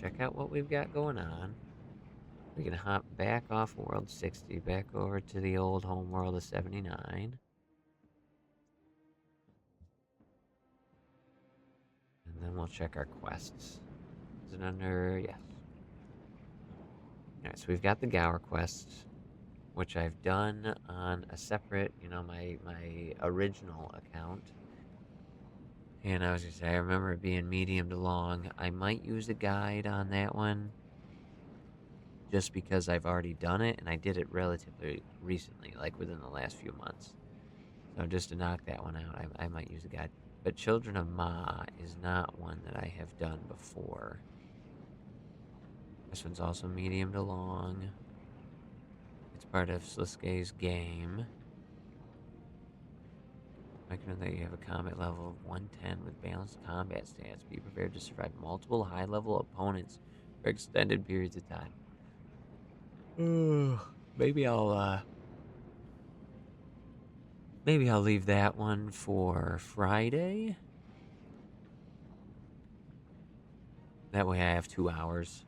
check out what we've got going on. We can hop back off World 60, back over to the old home world of 79. And then we'll check our quests. Is it under... Yes. Alright, so we've got the Gower quest, which I've done on a separate, my original account. And I was gonna say, I remember it being medium to long. I might use a guide on that one, just because I've already done it, and I did it relatively recently, like within the last few months. So just to knock that one out, I might use a guide. But Children of Ma is not one that I have done before. This one's also medium to long. It's part of Sliske's game. Recommend that you have a combat level of 110 with balanced combat stats. Be prepared to survive multiple high-level opponents for extended periods of time. Maybe I'll leave that one for Friday. That way I have 2 hours.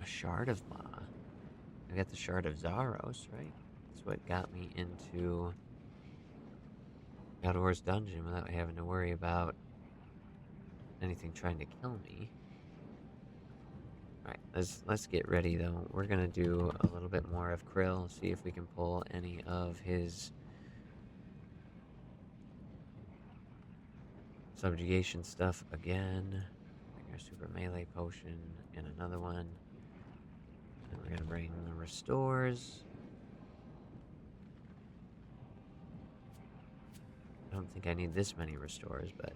A Shard of Ma. I got the Shard of Zaros, right? That's what got me into God of War's dungeon without having to worry about anything trying to kill me. Alright, let's get ready though. We're gonna do a little bit more of Krill, see if we can pull any of his subjugation stuff again. Bring our super melee potion and another one. And we're gonna bring the restores. I don't think I need this many restores, but...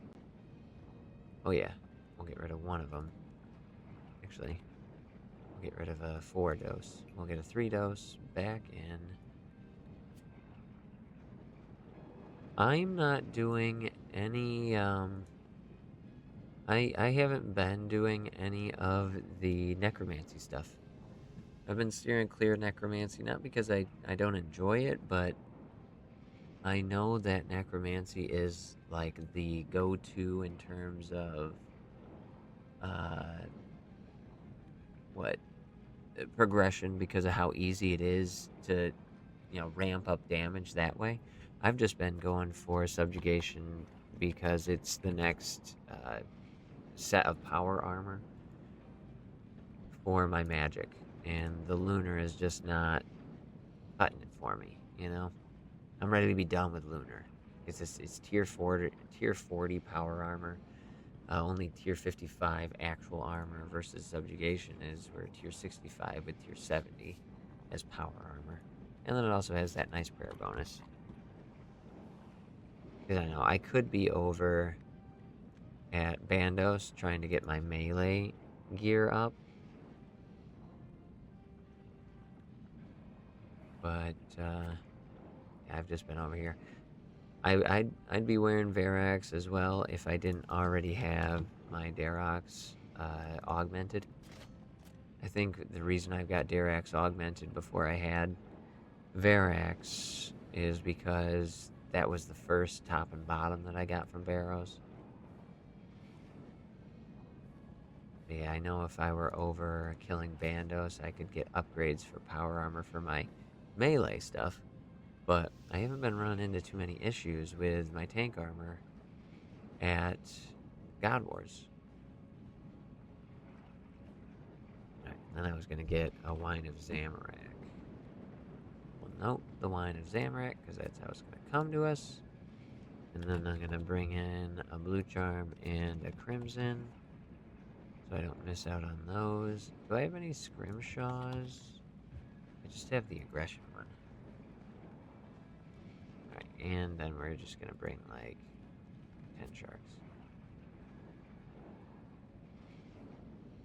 Oh yeah, we'll get rid of one of them. Actually, we'll get rid of a 4 dose. We'll get a 3 dose back in. I'm not doing any, I haven't been doing any of the necromancy stuff. I've been steering clear of necromancy, not because I don't enjoy it, but I know that necromancy is like the go-to in terms of what progression, because of how easy it is to ramp up damage that way. I've just been going for subjugation because it's the next set of power armor for my magic, and the lunar is just not cutting it for me. I'm ready to be done with lunar. It's tier 40 power armor. Only tier 55 actual armor versus subjugation is we're tier 65 with tier 70 as power armor. And then it also has that nice prayer bonus. Because I know I could be over at Bandos trying to get my melee gear up. But I've just been over here. I'd be wearing Verax as well if I didn't already have my Darox augmented. I think the reason I've got Darox augmented before I had Verax is because that was the first top and bottom that I got from Barrows. Yeah, I know if I were over killing Bandos, I could get upgrades for power armor for my melee stuff. But I haven't been running into too many issues with my tank armor at God Wars. Alright, then I was going to get a Wine of Zamorak. Well, nope, the Wine of Zamorak, because that's how it's going to come to us. And then I'm going to bring in a Blue Charm and a Crimson, so I don't miss out on those. Do I have any Scrimshaws? I just have the Aggression one. Alright, and then we're just going to bring like 10 sharks.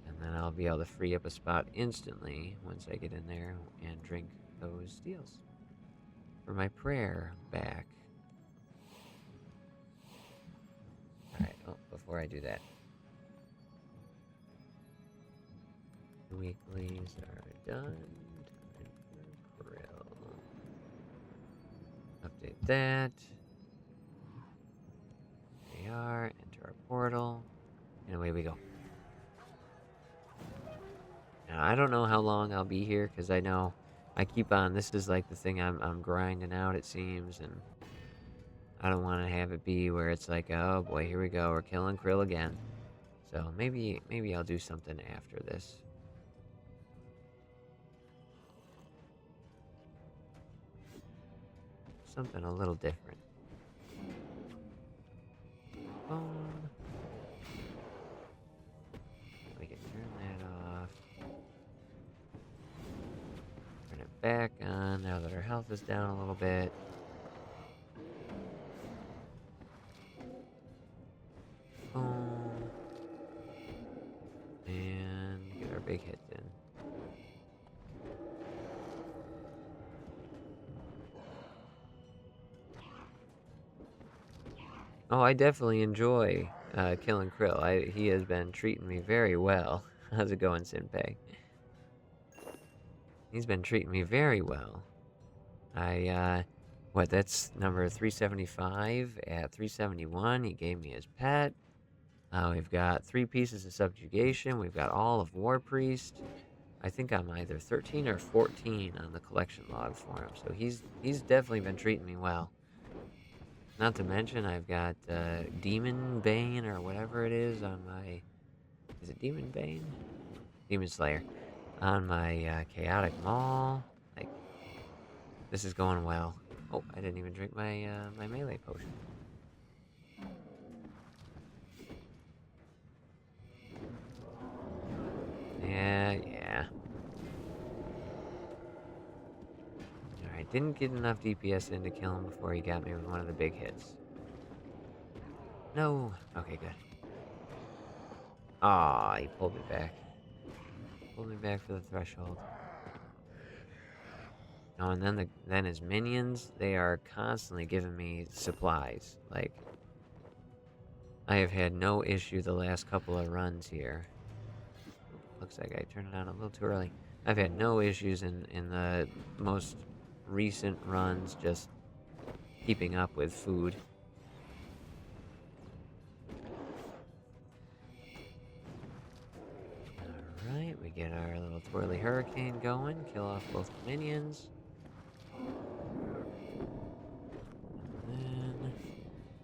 And then I'll be able to free up a spot instantly once I get in there and drink those deals. For my prayer back. Alright, oh, before I do that. The weeklies are done. Time for Krill. Update that. They are. Enter our portal. And away we go. Now, I don't know how long I'll be here, because I know I keep on, this is like the thing I'm grinding out, it seems, and I don't want to have it be where it's like, oh boy, here we go, we're killing krill again. So maybe I'll do something after this. Something a little different. Boom. We can turn that off. Turn it back on now that our health is down a little bit. Boom. And get our big hits in. Oh, I definitely enjoy killing krill. He has been treating me very well. How's it going, Senpai? He's been treating me very well. That's number 375. At 371, he gave me his pet. We've got 3 pieces of subjugation. We've got all of War Priest. I think I'm either 13 or 14 on the collection log for him. So he's definitely been treating me well. Not to mention, I've got Demon Bane or whatever it is on my... Is it Demon Bane? Demon Slayer. On my Chaotic Maul. Like, this is going well. Oh, I didn't even drink my my melee potion. Yeah. Alright, didn't get enough DPS in to kill him before he got me with one of the big hits. No. Okay, good. Aw, he pulled me back. Pulled me back for the threshold. Oh, and then his minions, they are constantly giving me supplies. Like, I have had no issue the last couple of runs here. Looks like I turned it on a little too early. I've had no issues in the most recent runs just keeping up with food. Alright, we get our little twirly hurricane going, kill off both the minions.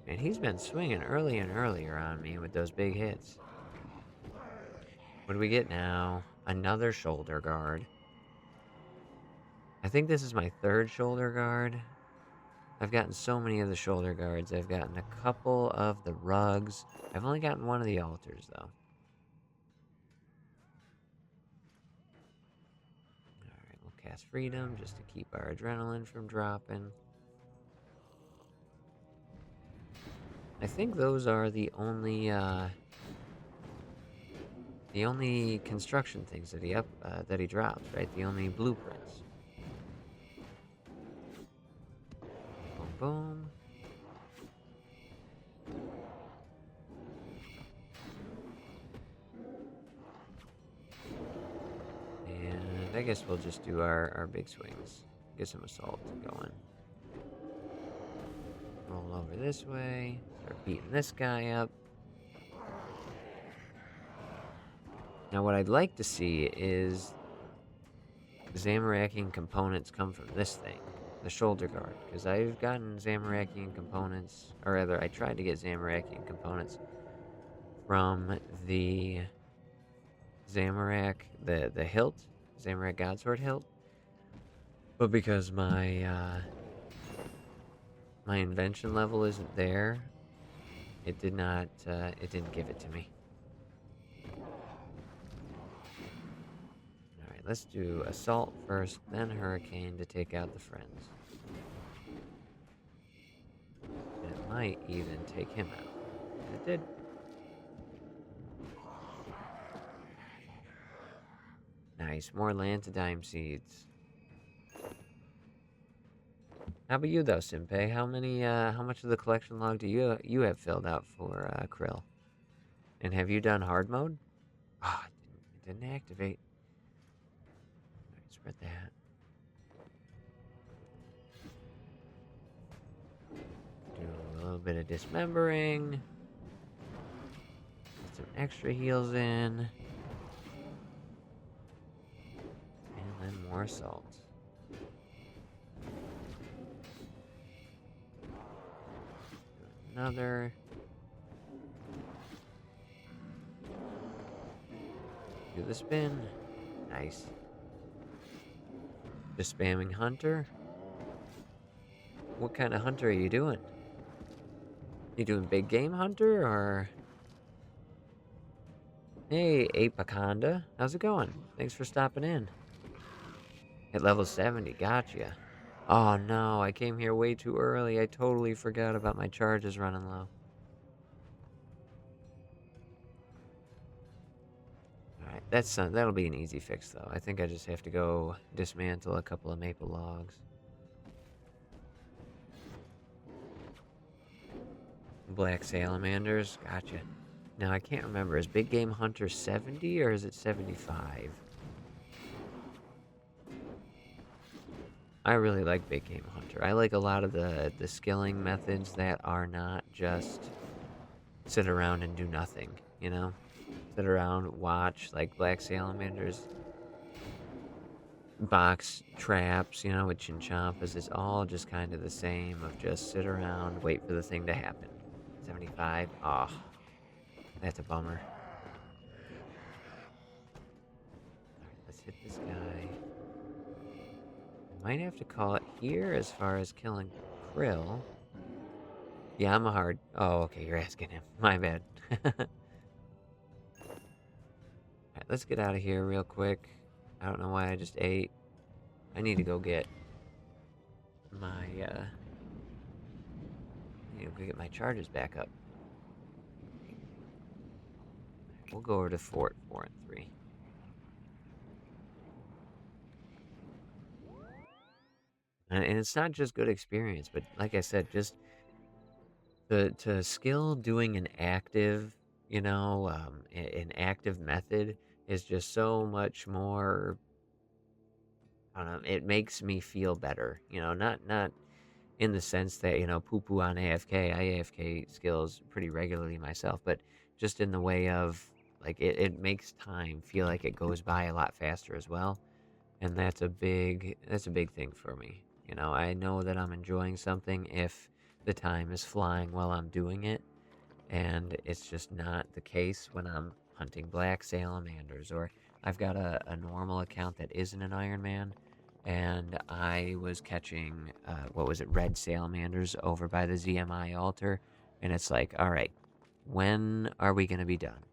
And he's been swinging early and earlier on me with those big hits. What do we get now? Another shoulder guard. I think this is my 3rd shoulder guard. I've gotten so many of the shoulder guards. I've gotten a couple of the rugs. I've only gotten one of the altars, though. Alright, we'll cast Freedom just to keep our adrenaline from dropping. I think those are the only construction things that he drops, right? The only blueprints. Boom, boom. And I guess we'll just do our big swings. Get some assault going. Roll over this way. Start beating this guy up. Now what I'd like to see is Zamorakian components come from this thing, the shoulder guard, because I've gotten Zamorakian components, or rather I tried to get Zamorakian components from the Zamorak, the hilt, Zamorak Godsword hilt, but because my my invention level isn't there, it didn't give it to me. Let's do Assault first, then Hurricane to take out the friends. And it might even take him out. And it did. Nice, more Lantidime seeds. How about you though, Senpai? How much of the collection log do you have filled out for krill? And have you done hard mode? Ah, oh, it didn't activate. Spread that. Do a little bit of dismembering. Get some extra heals in. more salt. Another. Do the spin. Nice. Just spamming hunter. What kind of hunter are you doing? You doing big game hunter or? Hey, Apiconda. How's it going? Thanks for stopping in. At level 70, gotcha. Oh no, I came here way too early. I totally forgot about my charges running low. Alright, that'll be an easy fix though. I think I just have to go dismantle a couple of maple logs. Black salamanders, gotcha. Now I can't remember, is Big Game Hunter 70 or is it 75? I really like Big Game Hunter. I like a lot of the skilling methods that are not just sit around and do nothing, you know? Sit around, watch, like Black Salamanders, box traps, you know, with Chinchampas. It's all just kind of the same of just sit around, wait for the thing to happen. 75? Oh, that's a bummer. Alright, let's hit this guy. Might have to call it here as far as killing Krill. Yeah, I'm a hard... Oh, okay, you're asking him. My bad. Alright, let's get out of here real quick. I don't know why I just ate. I need to go get my, I need to go get my charges back up. We'll go over to Fort 4 and 3. And it's not just good experience, but like I said, just to skill doing an active, you know, an active method is just so much more. I don't know. It makes me feel better, you know. Not in the sense that you know poo poo on AFK. I AFK skills pretty regularly myself, but just in the way of like it makes time feel like it goes by a lot faster as well, and that's a big thing for me. You know, I know that I'm enjoying something if the time is flying while I'm doing it, and it's just not the case when I'm hunting black salamanders, or I've got a normal account that isn't an Iron Man, and I was catching, what was it, red salamanders over by the ZMI altar, and it's like, alright, when are we going to be done?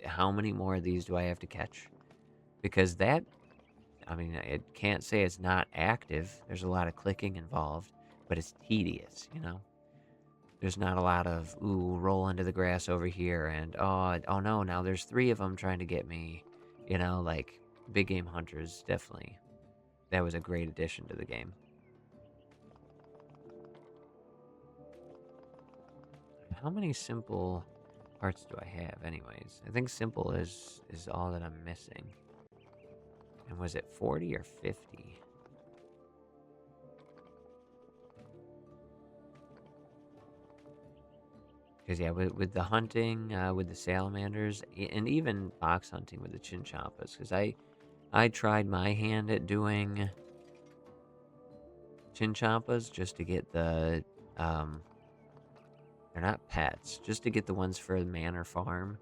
How many more of these do I have to catch? Because that, I mean, it can't say it's not active. There's a lot of clicking involved, but it's tedious, you know? There's not a lot of, ooh, roll into the grass over here, and, oh no, now there's 3 of them trying to get me. You know, like, Big Game Hunters, definitely. That was a great addition to the game. How many simple parts do I have, anyways? I think simple is all that I'm missing. And was it 40 or 50? Because, yeah, with the hunting, with the salamanders, and even box hunting with the Chinchampas, because I tried my hand at doing Chinchampas just to get the, they're not pets, just to get the ones for the manor farm.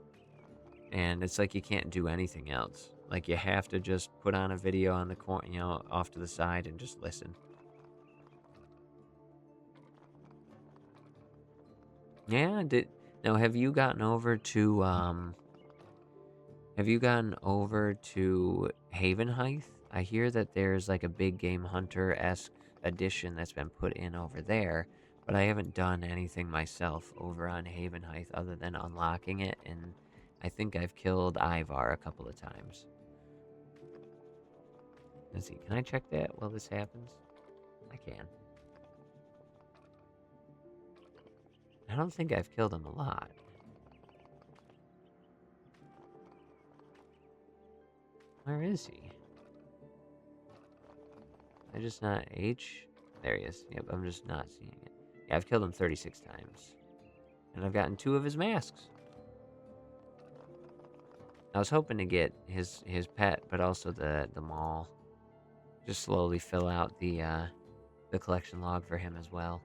And it's like you can't do anything else. Like, you have to just put on a video on the corner, you know, off to the side and just listen. Yeah, now have you gotten over to Havenheith? I hear that there's like a big game hunter-esque addition that's been put in over there, but I haven't done anything myself over on Havenheith other than unlocking it, and I think I've killed Ivar a couple of times. Let's see, can I check that while this happens? I can. I don't think I've killed him a lot. Where is he? I just not H? There he is. Yep, I'm just not seeing it. Yeah, I've killed him 36 times. And I've gotten 2 of his masks. I was hoping to get his pet, but also the mall. just slowly fill out the collection log for him as well.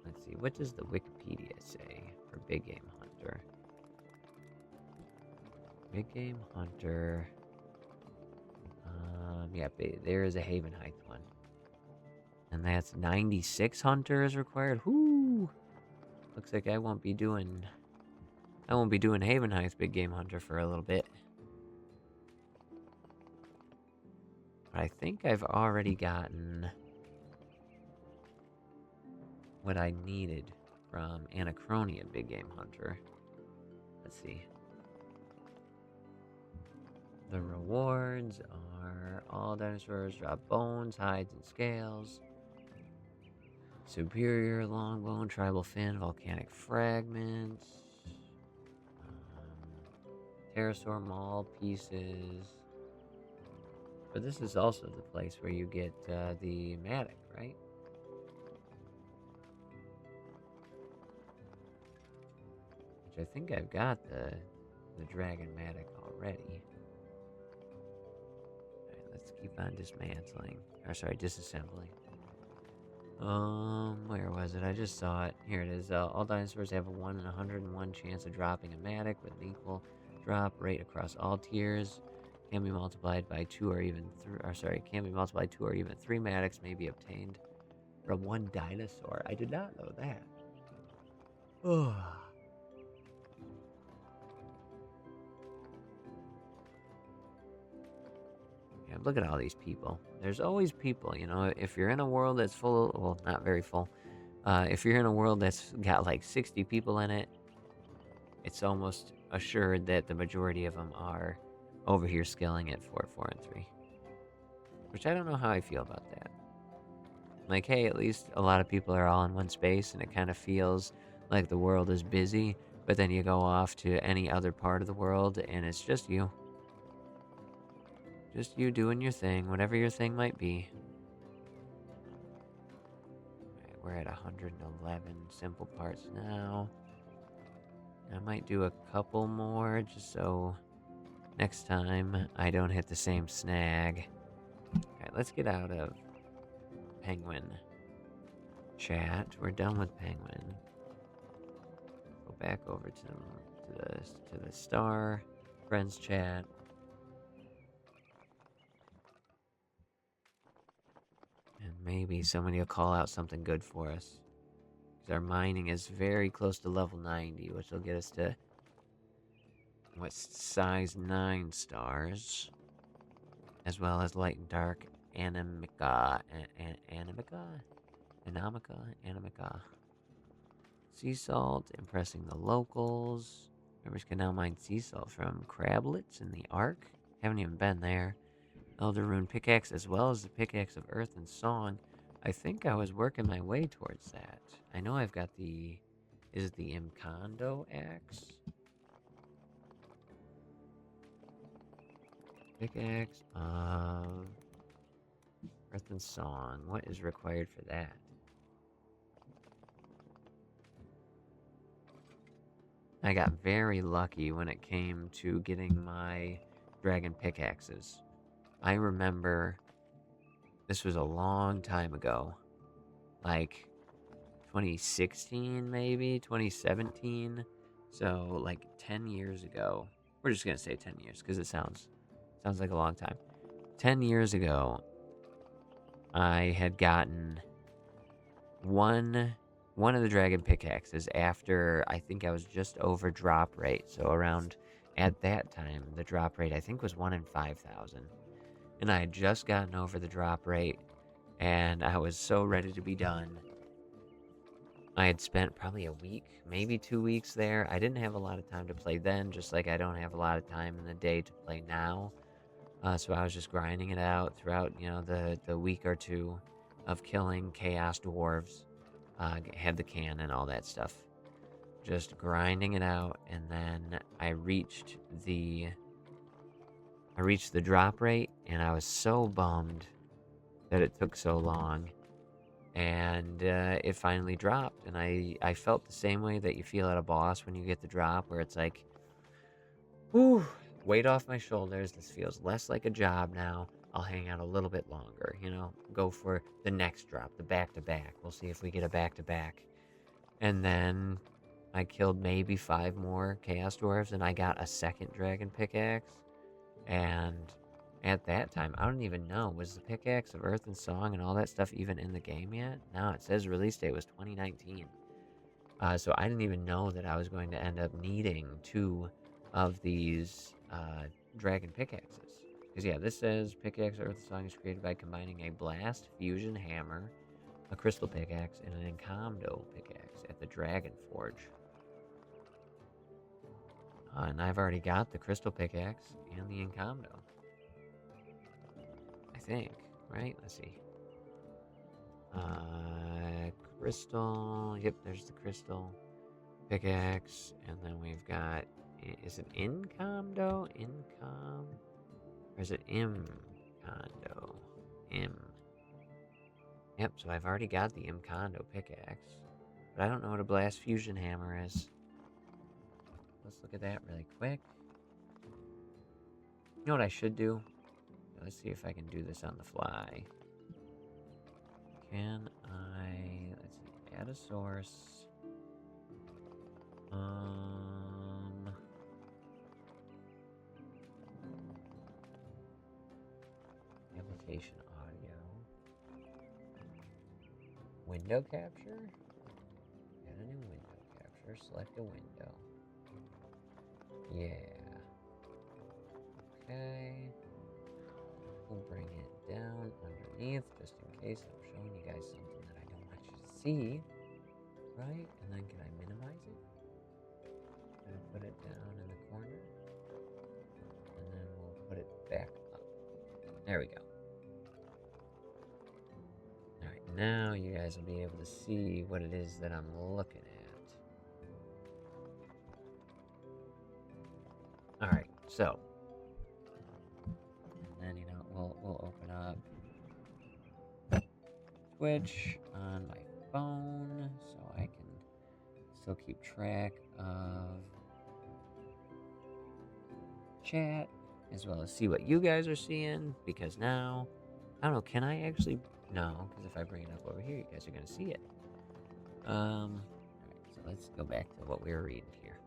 Let's see, what does the Wikipedia say for Big Game Hunter? Big Game Hunter. Yeah, there is a Haven Heights one. And that's 96 hunters required. Whoo! Looks like I won't be doing Haven Heights Big Game Hunter for a little bit. But I think I've already gotten what I needed from Anachronia Big Game Hunter. Let's see. The rewards are all dinosaurs drop bones, hides, and scales. Superior longbone, tribal fin, volcanic fragments. Pterosaur maul pieces. But this is also the place where you get the Matic, right? Which I think I've got the Dragon Matic already. Alright, let's keep on dismantling. Or sorry, disassembling. Where was it? I just saw it. Here it is. All dinosaurs have a 1 in 101 chance of dropping a Matic with an equal drop rate across all tiers. Can be multiplied by 2 or even 3. Or sorry, can be multiplied 2 or even 3 Matics may be obtained from one dinosaur. I did not know that. Oh. Yeah, look at all these people. There's always people, you know. If you're in a world that's full, well, not very full. If you're in a world that's got like 60 people in it, it's almost assured that the majority of them are over here skilling at 4, 4, and 3. Which I don't know how I feel about that. Like, hey, at least a lot of people are all in one space, and it kind of feels like the world is busy, but then you go off to any other part of the world, and it's just you. Just you doing your thing, whatever your thing might be. Alright, we're at 111 simple parts now. I might do a couple more, just so next time I don't hit the same snag. Alright, let's get out of Penguin chat. We're done with Penguin. Go back over to the star friends chat. And maybe somebody will call out something good for us. Because our mining is very close to level 90, which will get us to what, size 9 stars. As well as light and dark Animica. Sea salt, impressing the locals. Members can now mine sea salt from crablets in the Ark. Haven't even been there. Elder Rune Pickaxe, as well as the Pickaxe of Earth and Song. I think I was working my way towards that. I know I've got the... Is it the Imcondo axe? Pickaxe of Earth and Song. What is required for that? I got very lucky when it came to getting my dragon pickaxes. I remember this was a long time ago. Like 2016 maybe, 2017. So like 10 years ago. We're just going to say 10 years because it sounds like a long time. 10 years ago, I had gotten one of the dragon pickaxes after I think I was just over drop rate. So around, at that time, the drop rate I think was 1 in 5,000. And I had just gotten over the drop rate, and I was so ready to be done. I had spent probably a week, maybe 2 weeks there. I didn't have a lot of time to play then, just like I don't have a lot of time in the day to play now. So I was just grinding it out throughout, you know, the week or two of killing chaos dwarves. Had the can and all that stuff. Just grinding it out, and then I reached the drop rate, and I was so bummed that it took so long. And it finally dropped, and I felt the same way that you feel at a boss when you get the drop, where it's like, whew, weight off my shoulders. This feels less like a job now. I'll hang out a little bit longer, you know, go for the next drop, the back-to-back. We'll see if we get a back-to-back. And then I killed maybe 5 more Chaos Dwarves, and I got a second Dragon Pickaxe. And at that time, I don't even know, was the Pickaxe of Earth and Song and all that stuff even in the game yet? No, it says release date was 2019. So I didn't even know that I was going to end up needing 2 of these Dragon Pickaxes. Because yeah, this says Pickaxe of Earth and Song is created by combining a Blast Fusion Hammer, a Crystal Pickaxe, and an Encondo Pickaxe at the Dragon Forge. And I've already got the Crystal Pickaxe and the Encondo. I think, right? Let's see. Crystal. Yep, there's the Crystal Pickaxe. And then we've got... Is it Encondo? Incom? Or is it Imcondo? Yep, so I've already got the Imcondo Pickaxe. But I don't know what a Blast Fusion Hammer is. Let's look at that really quick. You know what I should do? Let's see if I can do this on the fly. Can I... Let's see. Add a source. Application audio. Window capture? Add a new window capture. Select a window. Yeah. Okay. We'll bring it down underneath just in case I'm showing you guys something that I don't want you to see. Right? And then can I minimize it? Can I put it down in the corner? And then we'll put it back up. There we go. Alright, now you guys will be able to see what it is that I'm looking at. Alright, so. And then, you know, we'll open up Twitch on my phone so I can still keep track of chat as well as see what you guys are seeing, because now, I don't know, can I actually... No, because if I bring it up over here, you guys are going to see it. Alright, so let's go back to what we were reading here.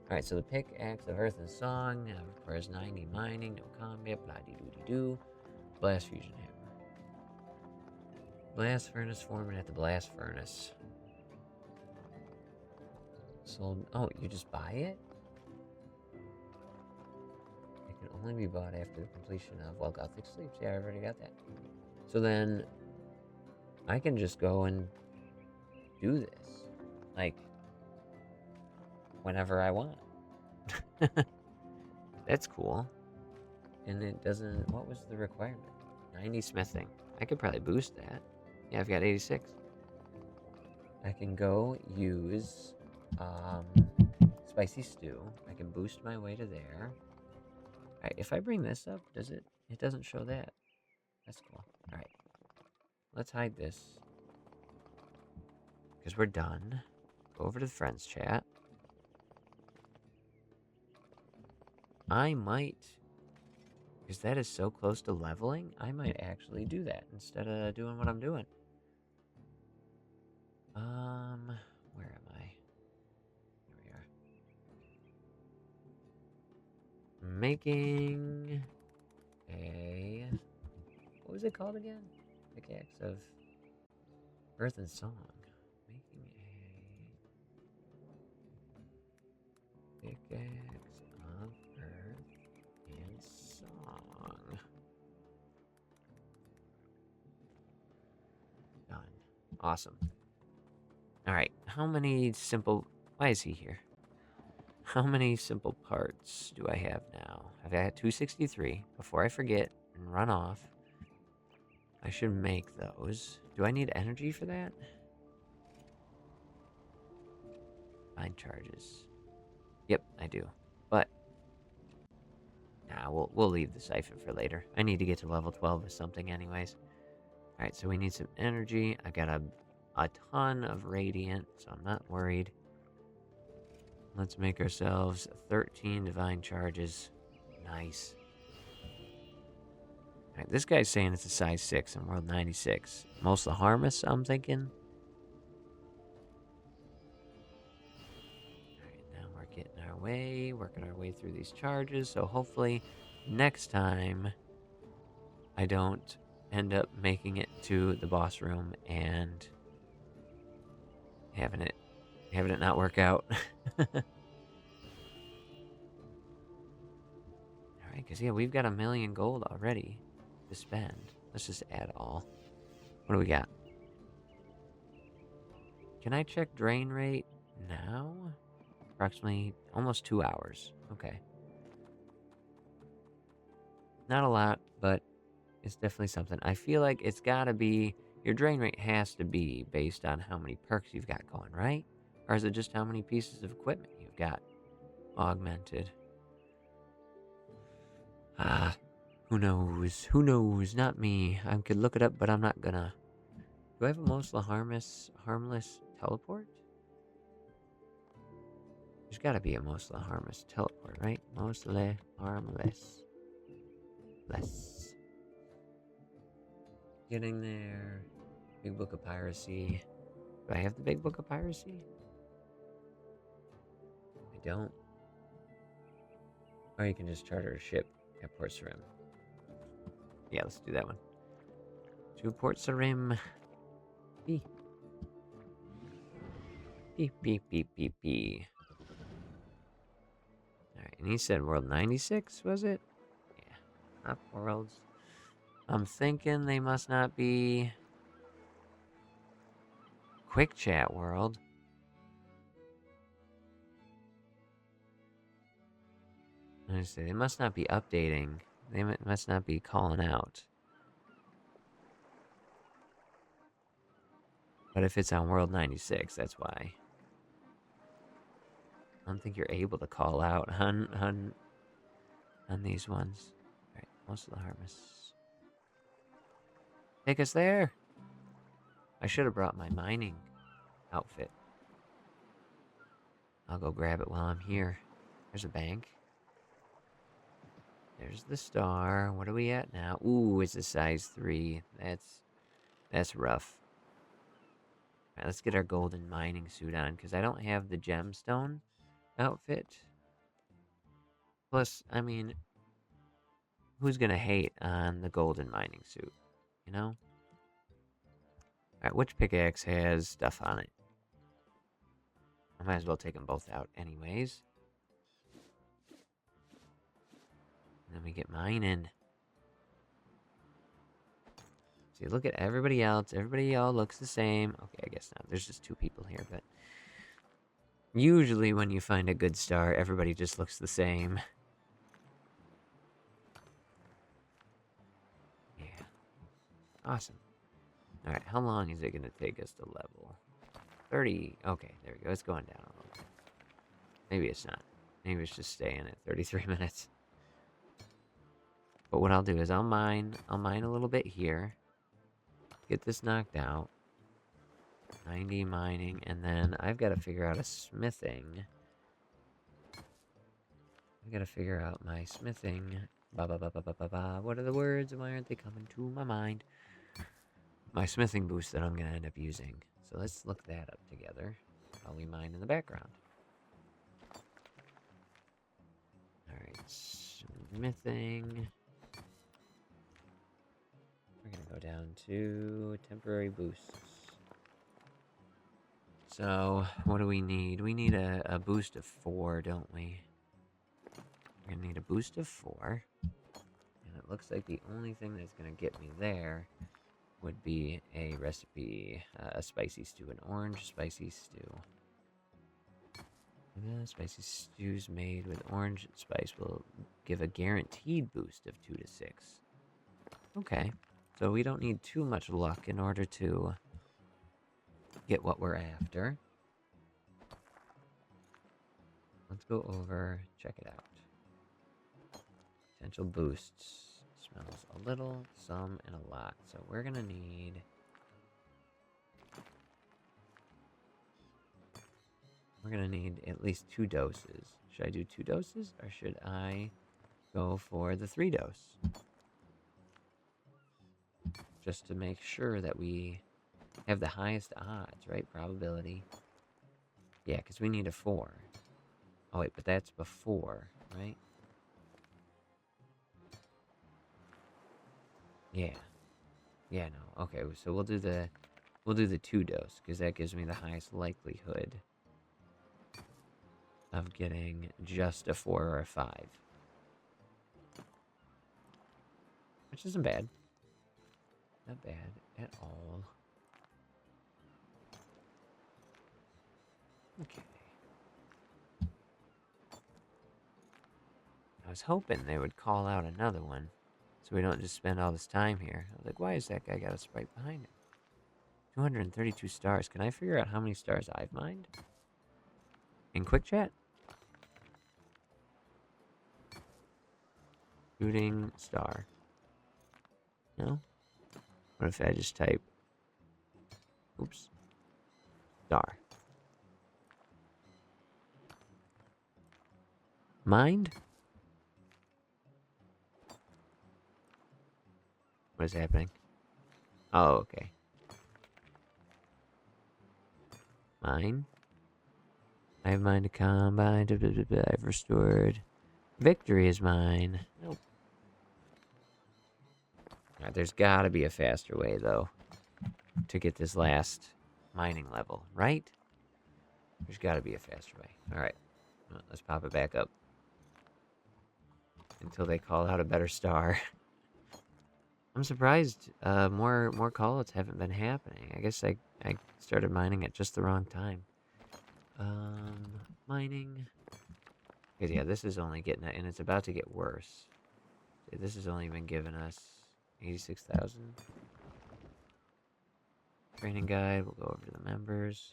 Alright, so the Pickaxe of Earth and Song requires 90 mining, no combat, blah-dee-doo-dee-doo. Blast Fusion Hammer. Blast Furnace forming at the Blast Furnace. Sold... Oh, you just buy it? It can only be bought after the completion of While Gothic Sleeps. Yeah, I've already got that. So then, I can just go and do this. Like, whenever I want. That's cool. And it doesn't... What was the requirement? 90 smithing. I could probably boost that. Yeah, I've got 86. I can go use Spicy Stew. I can boost my way to there. Alright, if I bring this up, does it... It doesn't show that. That's cool. Alright. Let's hide this. Because we're done. Go over to the friends chat. I might... Because that is so close to leveling, I might actually do that instead of doing what I'm doing. Where am I? Here we are. Making a... What was it called again? Pickaxe of Earth and Song. Making a Pickaxe of Earth and Song. Done. Awesome. Alright, how many simple... Why is he here? How many simple parts do I have now? I've got 263. Before I forget and run off, I should make those. Do I need energy for that? Find charges. Yep, I do. But nah, we'll leave the siphon for later. I need to get to level 12 with something anyways. Alright, so we need some energy. I got a ton of radiant, so I'm not worried. Let's make ourselves 13 divine charges. Nice. All right, this guy's saying it's a size 6 in World 96. Most of the harmless, I'm thinking. Alright, now we're getting our way, working our way through these charges, so hopefully next time I don't end up making it to the boss room and having it not work out. Alright, because yeah, we've got 1,000,000 gold already to spend. Let's just add all. What do we got? Can I check drain rate now? Approximately almost 2 hours. Okay. Not a lot, but it's definitely something. I feel like it's gotta be... Your drain rate has to be based on how many perks you've got going, right? Or is it just how many pieces of equipment you've got augmented? Who knows? Who knows? Not me. I could look it up, but I'm not gonna. Do I have a mostly harmless teleport? There's gotta be a mostly harmless teleport, right? Mostly harmless. Less. Getting there. Big Book of Piracy. Do I have the Big Book of Piracy? I don't. Or you can just charter a ship at Port Sarim. Yeah, let's do that one. To Port Sarim. Beep. Beep, beep, beep, beep, beep. Alright, and he said World 96, was it? Yeah, not Worlds. I'm thinking they must not be... Quick Chat World. I say they must not be updating. They must not be calling out. But if it's on World 96, that's why. I don't think you're able to call out on these ones. Alright, most of the harvests. Take us there! I should have brought my mining outfit. I'll go grab it while I'm here. There's a bank. There's the star. What are we at now? Ooh, it's a size 3. That's rough. Alright, let's get our golden mining suit on, because I don't have the gemstone outfit. Plus, I mean, who's gonna hate on the golden mining suit? You know? Alright, which pickaxe has stuff on it? I might as well take them both out anyways. And then we get mining. See, look at everybody else. Everybody all looks the same. Okay, I guess not. There's just 2 people here, but... Usually when you find a good star, everybody just looks the same. Yeah. Awesome. Alright, how long is it going to take us to level? 30. Okay, there we go. It's going down a little bit. Maybe it's not. Maybe it's just staying at 33 minutes. But what I'll do is I'll mine a little bit here. Get this knocked out. 90 mining, and then I've got to figure out a smithing. I've got to figure out my smithing. Ba ba ba ba ba ba ba. What are the words? Why aren't they coming to my mind? My smithing boost that I'm going to end up using. So let's look that up together while we mine in the background. Alright, smithing. We're going to go down to temporary boosts. So, what do we need? We need a boost of 4, don't we? We're going to need a boost of 4. And it looks like the only thing that's going to get me there would be a recipe, a spicy stew, an orange spicy stew. Spicy stews made with orange spice will give a guaranteed boost of 2 to 6. Okay, so we don't need too much luck in order to get what we're after. Let's go over, check it out. Potential boosts. Smells a little, some, and a lot. So we're gonna need... We're gonna need at least 2 doses. Should I do 2 doses, or should I go for the 3 dose. Just to make sure that we have the highest odds, right? Probability. Yeah, because we need a 4. Oh, wait, but that's before, right? Yeah. Yeah, no. Okay, so we'll do the 2 dose, because that gives me the highest likelihood of getting just a 4 or a 5. Which isn't bad. Not bad at all. Okay. I was hoping they would call out another one, so we don't just spend all this time here. I was like, why is that guy got a sprite behind him? 232 stars. Can I figure out how many stars I've mined? In quick chat? Shooting star. No? What if I just type... Oops. Star. Mined? What is happening? Oh, okay. Mine? I have mined a combine. I've restored. Victory is mine. Nope. Alright, there's gotta be a faster way, though, to get this last mining level, right? There's gotta be a faster way. Alright. Well, let's pop it back up. Until they call out a better star. I'm surprised more call-outs haven't been happening. I guess I started mining at just the wrong time. Mining. Because, yeah, this is only getting... And it's about to get worse. This has only been giving us 86,000. Training guide. We'll go over to the members.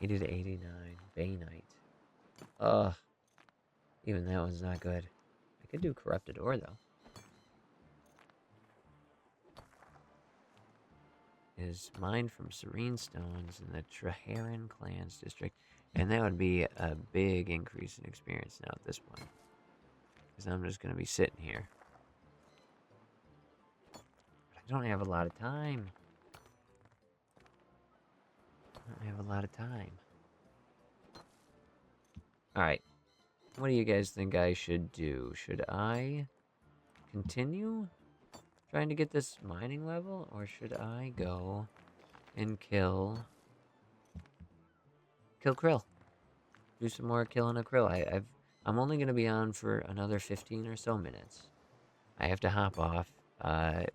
80 to 89. Bay Knight. Ugh. Even that one's not good. I could do Corrupted Ore, though. Is mined from Serene Stones in the Traharan Clans district. And that would be a big increase in experience now at this point. Because I'm just going to be sitting here. But I don't have a lot of time. Alright. What do you guys think I should do? Should I continue trying to get this mining level? Or should I go and kill Krill? Do some more killing a Krill. I'm only going to be on for another 15 or so minutes. I have to hop off.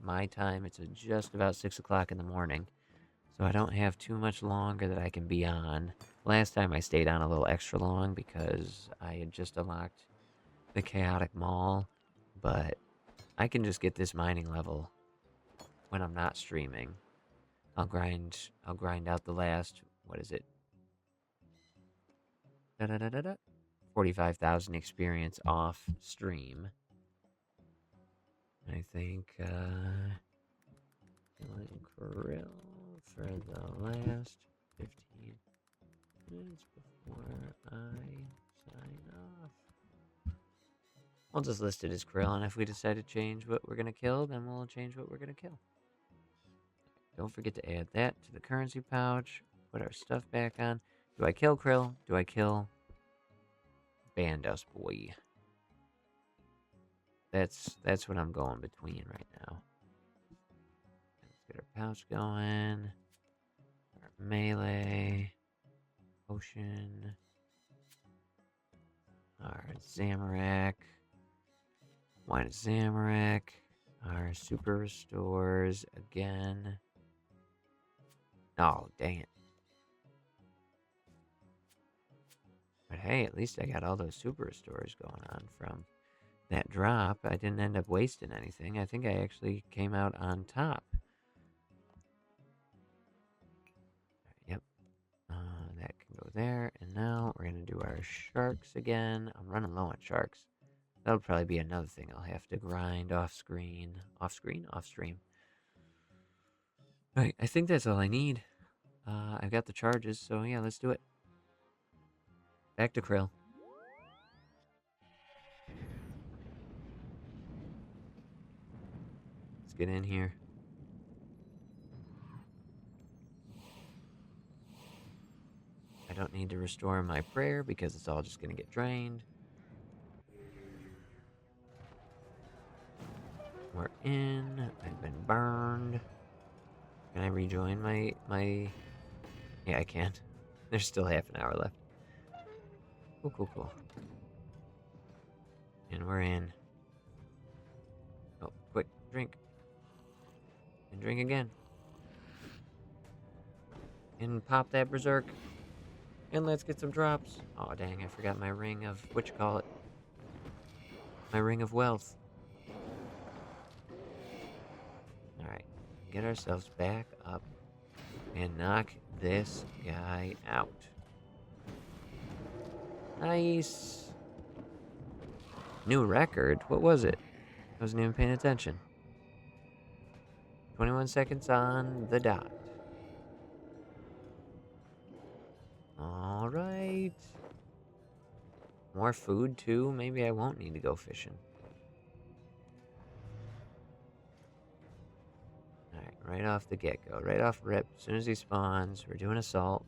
My time, it's just about 6 o'clock in the morning. So I don't have too much longer that I can be on. Last time I stayed on a little extra long because I had just unlocked the Chaotic Mall. But I can just get this mining level when I'm not streaming. I'll grind out the last, what is it? 45,000 experience off stream. I think, killing Krill for the last 15 minutes before I sign off. I'll just list it as Krill, and if we decide to change what we're going to kill, then we'll change what we're going to kill. Don't forget to add that to the currency pouch. Put our stuff back on. Do I kill Krill? Do I kill Bandos Boy? That's what I'm going between right now. Let's get our pouch going. Our melee. Potion. Our Zamorak. Wine of Zamorak. Our super restores again. Oh, dang it. But hey, at least I got all those super restores going on from that drop. I didn't end up wasting anything. I think I actually came out on top. Yep. That can go there. And now we're going to do our sharks again. I'm running low on sharks. That'll probably be another thing I'll have to grind off screen. Off screen? Off stream. Right, I think that's all I need. I've got the charges, so yeah, let's do it. Back to Krill. get in here. I don't need to restore my prayer because it's all just going to get drained. We're in. I've been burned. Can I rejoin my... Yeah, I can. There's still half an hour left. Cool, cool, cool. And we're in. Oh, quick, drink. And drink again. And pop that berserk. And let's get some drops. Oh, dang, I forgot my ring of... Whatchamacallit? My ring of wealth. Alright. Get ourselves back up. And knock this guy out. Nice. New record? What was it? I wasn't even paying attention. 21 seconds on the dot. Alright. More food, too? Maybe I won't need to go fishing. Alright, right off the get-go. Right off rip. As soon as he spawns, we're doing assault.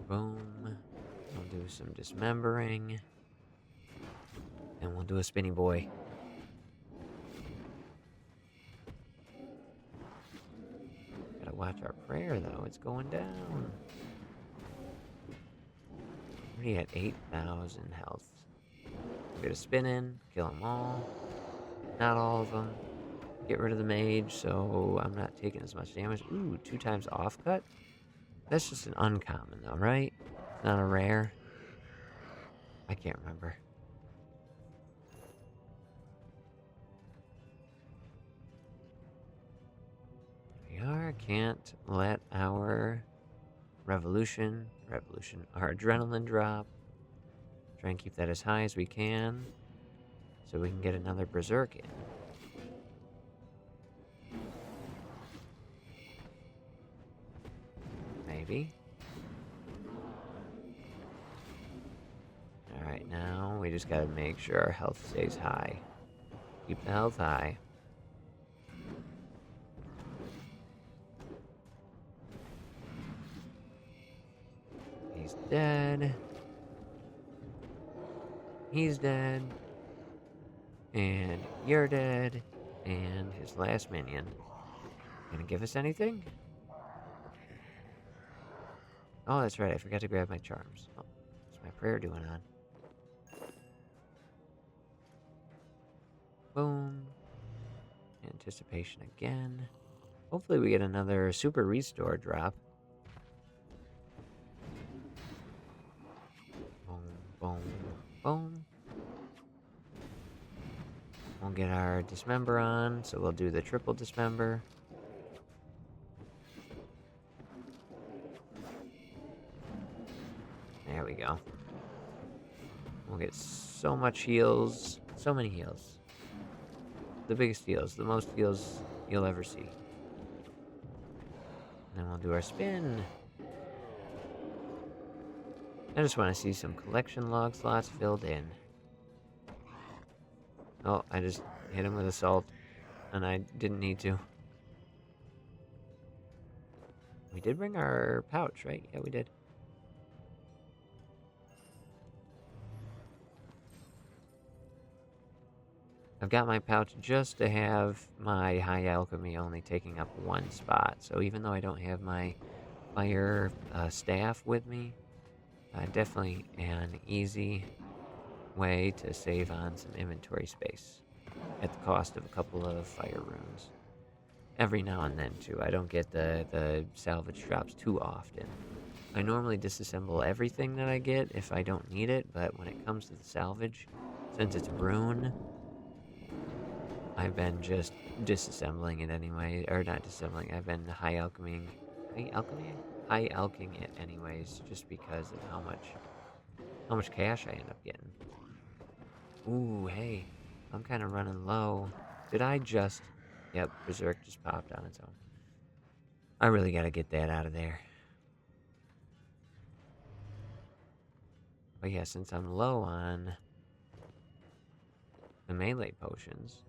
Boom. We'll do some dismembering. And we'll do a spinny boy. Gotta watch our prayer, though. It's going down. Already at 8,000 health. We'll get a spin in. Kill them all. Not all of them. Get rid of the mage, so I'm not taking as much damage. Ooh, 2 times offcut? That's just an uncommon, though, right? Not a rare. I can't remember. We are. Can't let our our adrenaline drop. Try and keep that as high as we can so we can get another berserk in. Maybe. Alright, now we just gotta make sure our health stays high. Keep the health high. He's dead. He's dead. And you're dead. And his last minion. Gonna give us anything? Oh, that's right. I forgot to grab my charms. Oh, what's my prayer doing on? Boom. Anticipation again. Hopefully we get another super restore drop. Boom, boom, boom. We'll get our dismember on, so we'll do the triple dismember. There we go. We'll get so much heals. So many heals. The biggest heals. The most heals you'll ever see. And then we'll do our spin. I just want to see some collection log slots filled in. Oh, I just hit him with assault. And I didn't need to. We did bring our pouch, right? Yeah, we did. I've got my pouch just to have my high alchemy only taking up 1 spot. So even though I don't have my fire staff with me, definitely an easy way to save on some inventory space at the cost of a couple of fire runes. Every now and then, too. I don't get the salvage drops too often. I normally disassemble everything that I get if I don't need it, but when it comes to the salvage, since it's rune, I've been just disassembling it anyway, or not disassembling, I've been high alchemying it anyways, just because of how much cash I end up getting. Ooh, hey, I'm kind of running low. Did I just... Yep, Berserk just popped on its own. I really gotta get that out of there. But yeah, since I'm low on the melee potions.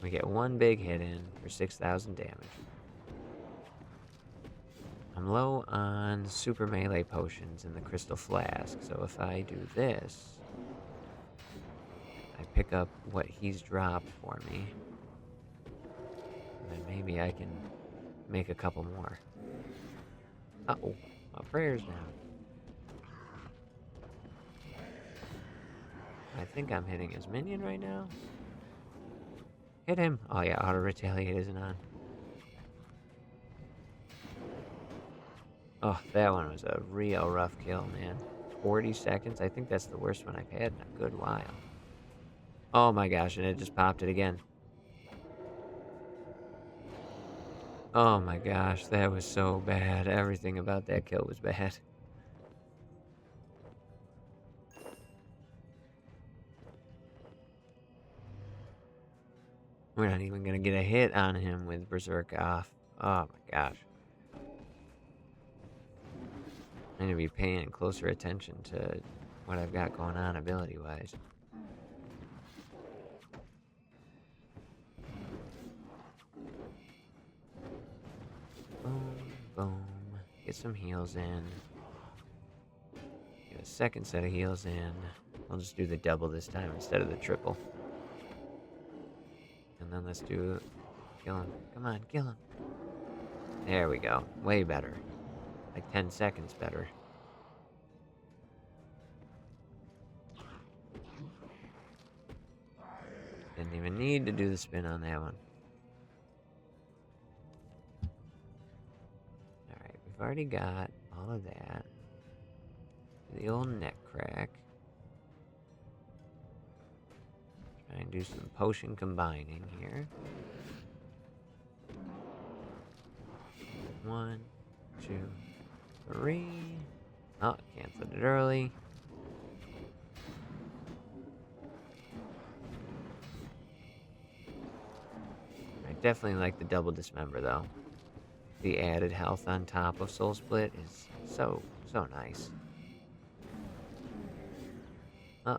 We get one big hit in for 6,000 damage. I'm low on super melee potions and the crystal flask, so if I do this, I pick up what he's dropped for me, and then maybe I can make a couple more. Uh-oh, my prayer's down. I think I'm hitting his minion right now. Hit him! Oh yeah, auto retaliate isn't on. Oh, that one was a real rough kill, man. 40 seconds? I think that's the worst one I've had in a good while. Oh my gosh, and it just popped it again. Oh my gosh, that was so bad. Everything about that kill was bad. We're not even gonna get a hit on him with Berserk off. Oh my gosh. I need to be paying closer attention to what I've got going on ability-wise. Boom, boom. Get some heals in. Get a second set of heals in. I'll just do the double this time instead of the triple. And then let's do... Kill him. Come on, kill him. There we go. Way better. Like 10 seconds better. Didn't even need to do the spin on that one. Alright, we've already got all of that. The old neck crack. Try and do some potion combining here. 1, 2, 3. Oh, canceled it early. I definitely like the double dismember though. The added health on top of Soul Split is so nice. Oh,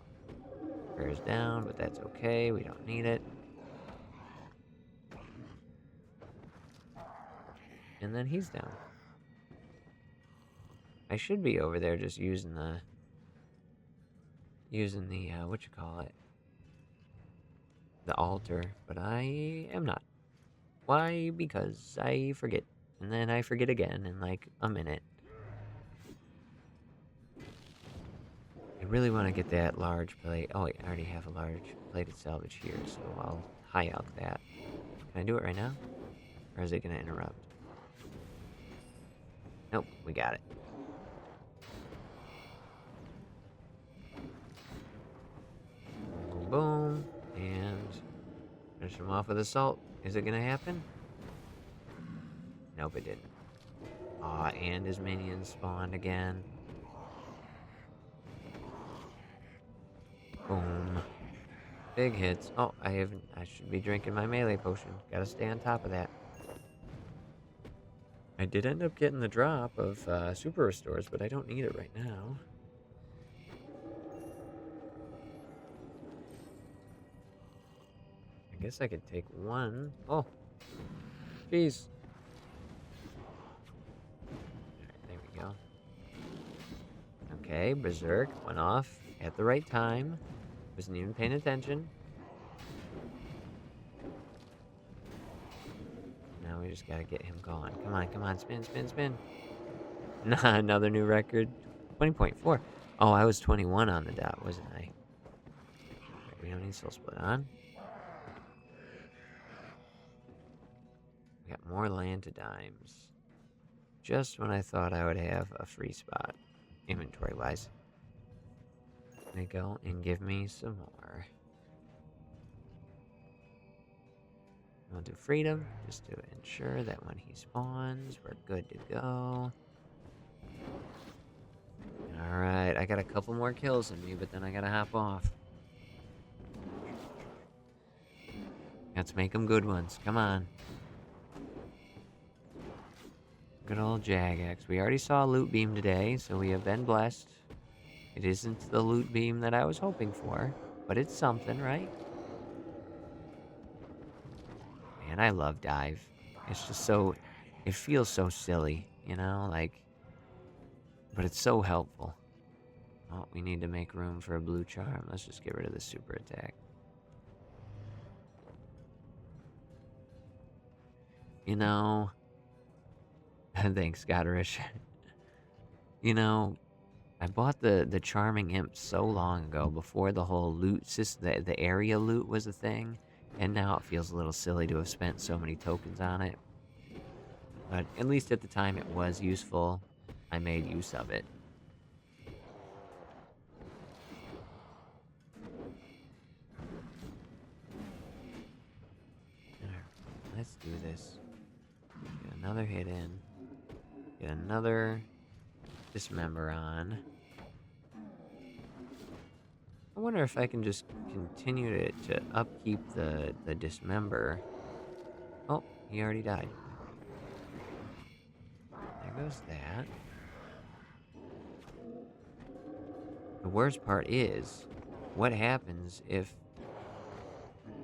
prayer's down, but that's okay. We don't need it. And then he's down. I should be over there just using the what you call it, the altar, but I am not. Why? Because I forget, and then I forget again in like a minute. I really want to get that large plate. Oh wait, I already have a large plated salvage here, so I'll high out that. Can I do it right now? Or is it going to interrupt? Nope, we got it. Boom, boom, and finish him off with assault. Is it going to happen? Nope, it didn't. Aw, and his minions spawned again. Boom. Big hits. Oh, I should be drinking my melee potion. Gotta stay on top of that. I did end up getting the drop of super restores, but I don't need it right now. I guess I could take one. Oh, jeez. Alright, there we go. Okay, Berserk went off at the right time. Wasn't even paying attention. Now we just gotta get him going. Come on, come on, spin, spin, spin. Nah, another new record. 20.4. Oh, I was 21 on the dot, wasn't I? Right, we don't need Soul Split on. We got more land to dimes. Just when I thought I would have a free spot, inventory-wise. They go and give me some more. We'll do freedom, just to ensure that when he spawns, we're good to go. Alright, I got a couple more kills in me, but then I gotta hop off. Let's make them good ones, come on. Good old Jagex. We already saw a loot beam today, so we have been blessed. It isn't the loot beam that I was hoping for, but it's something, right? Man, I love dive. It's just so, it feels so silly, you know, like, but it's so helpful. Oh, we need to make room for a blue charm. Let's just get rid of the super attack. You know, thanks, Godrish. You know, I bought the Charming Imp so long ago, before the whole loot system, the area loot was a thing, and now it feels a little silly to have spent so many tokens on it. But at least at the time it was useful. I made use of it. Alright, let's do this. Get another hit in. Get another dismember on. I wonder if I can just continue to upkeep the dismember. Oh, he already died. There goes that. The worst part is, what happens if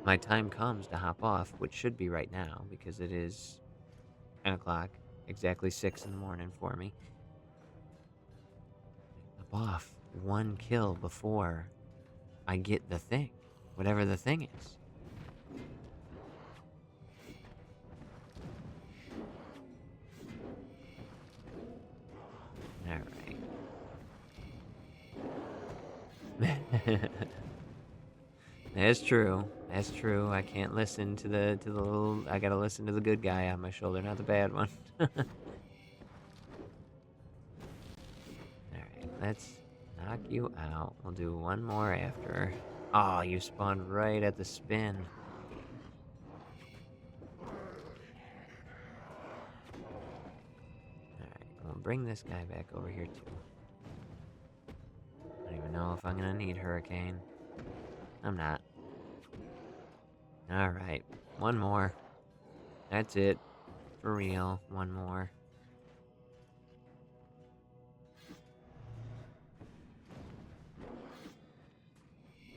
my time comes to hop off, which should be right now, because it is 10 o'clock, exactly 6 in the morning for me. Hop off 1 kill before I get the thing, whatever the thing is. Alright. That's true. That's true. I can't listen to the little. I gotta listen to the good guy on my shoulder, not the bad one. All right, let's knock you out. We'll do one more after. Oh, you spawned right at the spin. All right, we'll bring this guy back over here too. I don't even know if I'm gonna need Hurricane. I'm not. All right, one more. That's it. For real, one more.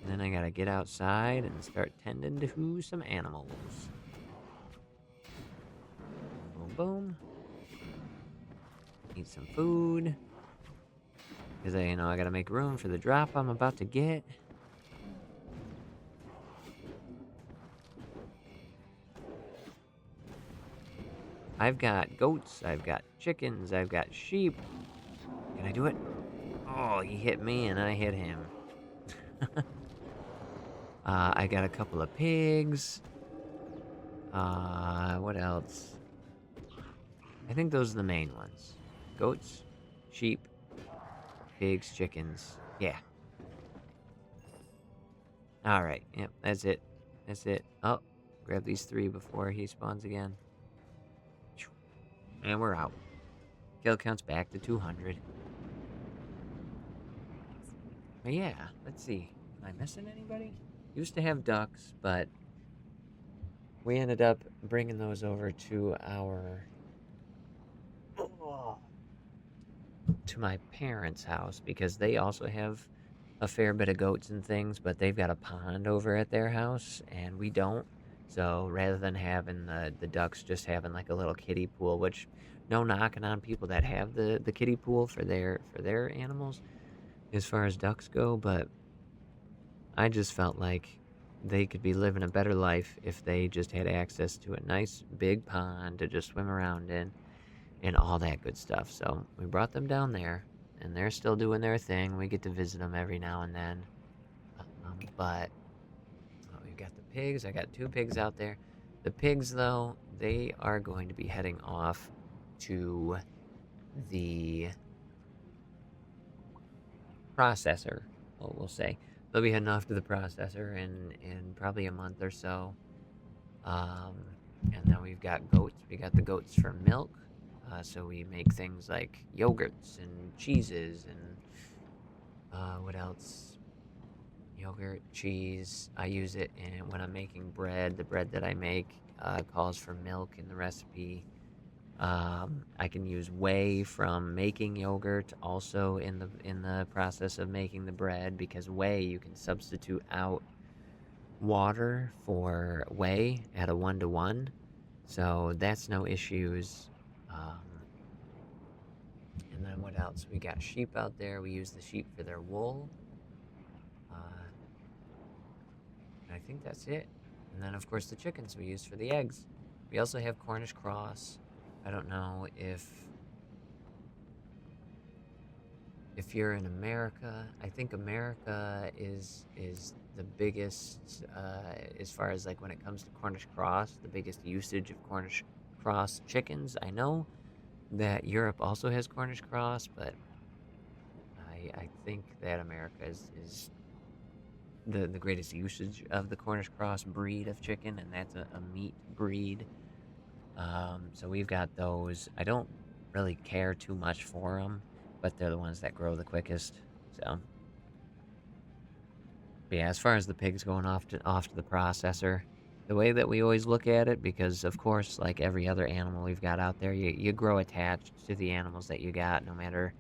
And then I gotta get outside and start tending to some animals. Boom, boom. Eat some food. Because I gotta make room for the drop I'm about to get. I've got goats, I've got chickens, I've got sheep. Can I do it? Oh, he hit me and I hit him. I got a couple of pigs. What else? I think those are the main ones. Goats, sheep, pigs, chickens. Yeah. Alright, yep, that's it. That's it. Oh, grab these 3 before he spawns again. And we're out. Kill count's back to 200. But yeah, let's see. Am I missing anybody? Used to have ducks, but we ended up bringing those over to our... to my parents' house, because they also have a fair bit of goats and things, but they've got a pond over at their house, and we don't. So rather than having the ducks just having like a little kiddie pool, which no knocking on people that have the kiddie pool for their animals as far as ducks go, but I just felt like they could be living a better life if they just had access to a nice big pond to just swim around in and all that good stuff. So we brought them down there, and they're still doing their thing. We get to visit them every now and then. But we've got the pigs. I got 2 pigs out there. The pigs, though, they are going to be heading off to the processor, we'll say. They'll be heading off to the processor in probably a month or so. And then we've got goats. We got the goats for milk. So we make things like yogurts and cheeses and what else? Yogurt, cheese. I use it when I'm making bread. The bread that I make calls for milk in the recipe. I can use whey from making yogurt also in the process of making the bread, because whey you can substitute out water for whey at a 1-to-1, so that's no issues. And then what else? We got sheep out there. We use the sheep for their wool. I think that's it. And then, of course, the chickens we use for the eggs. We also have Cornish cross. I don't know if you're in America. I think America is the biggest, as far as like when it comes to Cornish cross, the biggest usage of Cornish cross chickens. I know that Europe also has Cornish cross, but I think that America is the greatest usage of the Cornish cross breed of chicken, and that's a meat breed. So we've got those. I don't really care too much for them, but they're the ones that grow the quickest. So, but yeah, as far as the pigs going off to the processor, the way that we always look at it, because of course, like every other animal we've got out there, you grow attached to the animals that you got, no matter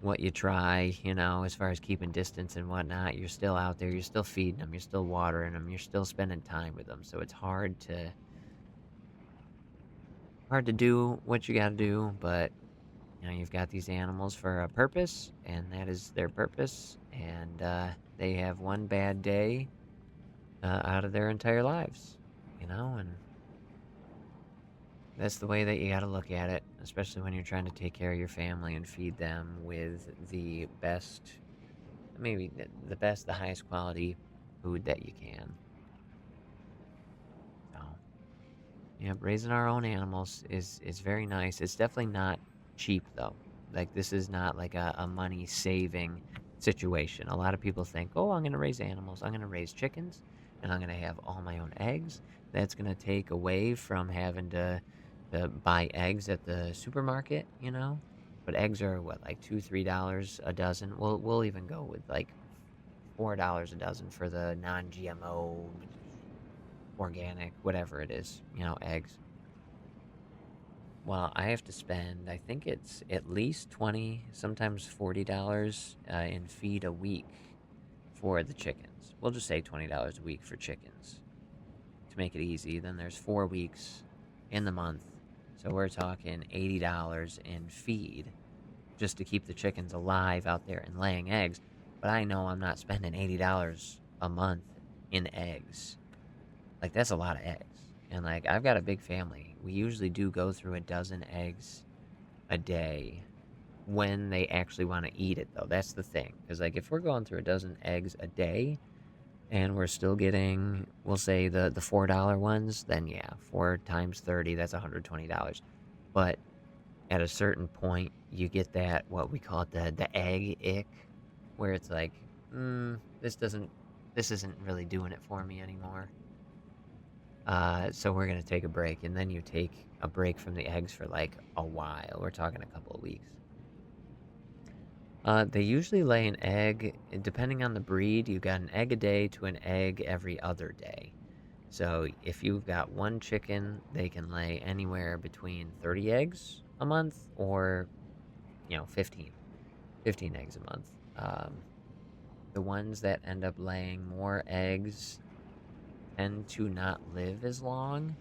what you try, as far as keeping distance and whatnot. You're still out there, you're still feeding them, you're still watering them, you're still spending time with them. So it's hard to do what you got to do, but you've got these animals for a purpose, and that is their purpose, and they have one bad day out of their entire lives, and that's the way that you got to look at it, especially when you're trying to take care of your family and feed them with the best, maybe the highest quality food that you can. So, yeah, raising our own animals is very nice. It's definitely not cheap, though. Like, this is not like a money saving situation. A lot of people think, oh, I'm going to raise animals, I'm going to raise chickens, and I'm going to have all my own eggs. That's going to take away from having to buy eggs at the supermarket, But eggs are what, like $2-3 a dozen? We'll even go with like $4 a dozen for the non-GMO, organic, whatever it is, eggs. Well, I have to spend, I think it's at least $20, sometimes $40 in feed a week for the chickens. We'll just say $20 a week for chickens to make it easy. Then there's 4 weeks in the month, so we're talking $80 in feed just to keep the chickens alive out there and laying eggs. But I know I'm not spending $80 a month in eggs. Like, that's a lot of eggs. And, like, I've got a big family. We usually do go through a dozen eggs a day when they actually want to eat it, though. That's the thing. Because, like, if we're going through a dozen eggs a day and we're still getting, we'll say, the $4 ones, then yeah, 4 times 30, that's $120. But at a certain point, you get that, what we call it, the egg ick, where it's like, this isn't really doing it for me anymore. So we're going to take a break, and then you take a break from the eggs for like a while. We're talking a couple of weeks. They usually lay an egg, depending on the breed, you got an egg a day to an egg every other day. So if you've got one chicken, they can lay anywhere between 30 eggs a month or, 15 eggs a month. The ones that end up laying more eggs tend to not live as long,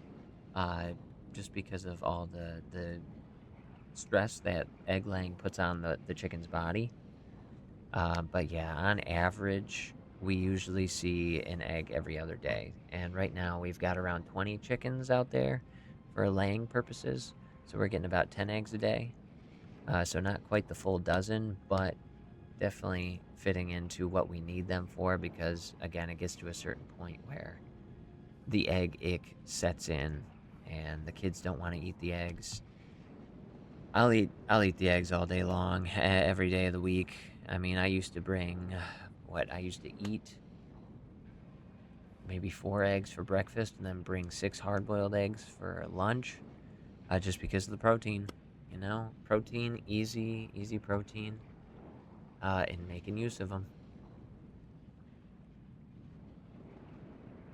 just because of all the stress that egg laying puts on the chicken's body. But yeah, on average, we usually see an egg every other day. And right now, we've got around 20 chickens out there for laying purposes. So we're getting about 10 eggs a day. So not quite the full dozen, but definitely fitting into what we need them for, because, again, it gets to a certain point where the egg ick sets in and the kids don't want to eat the eggs. I'll eat the eggs all day long, every day of the week. I mean, I used to bring, I used to eat maybe 4 eggs for breakfast and then bring 6 hard-boiled eggs for lunch, just because of the protein, Protein, easy protein, and making use of them.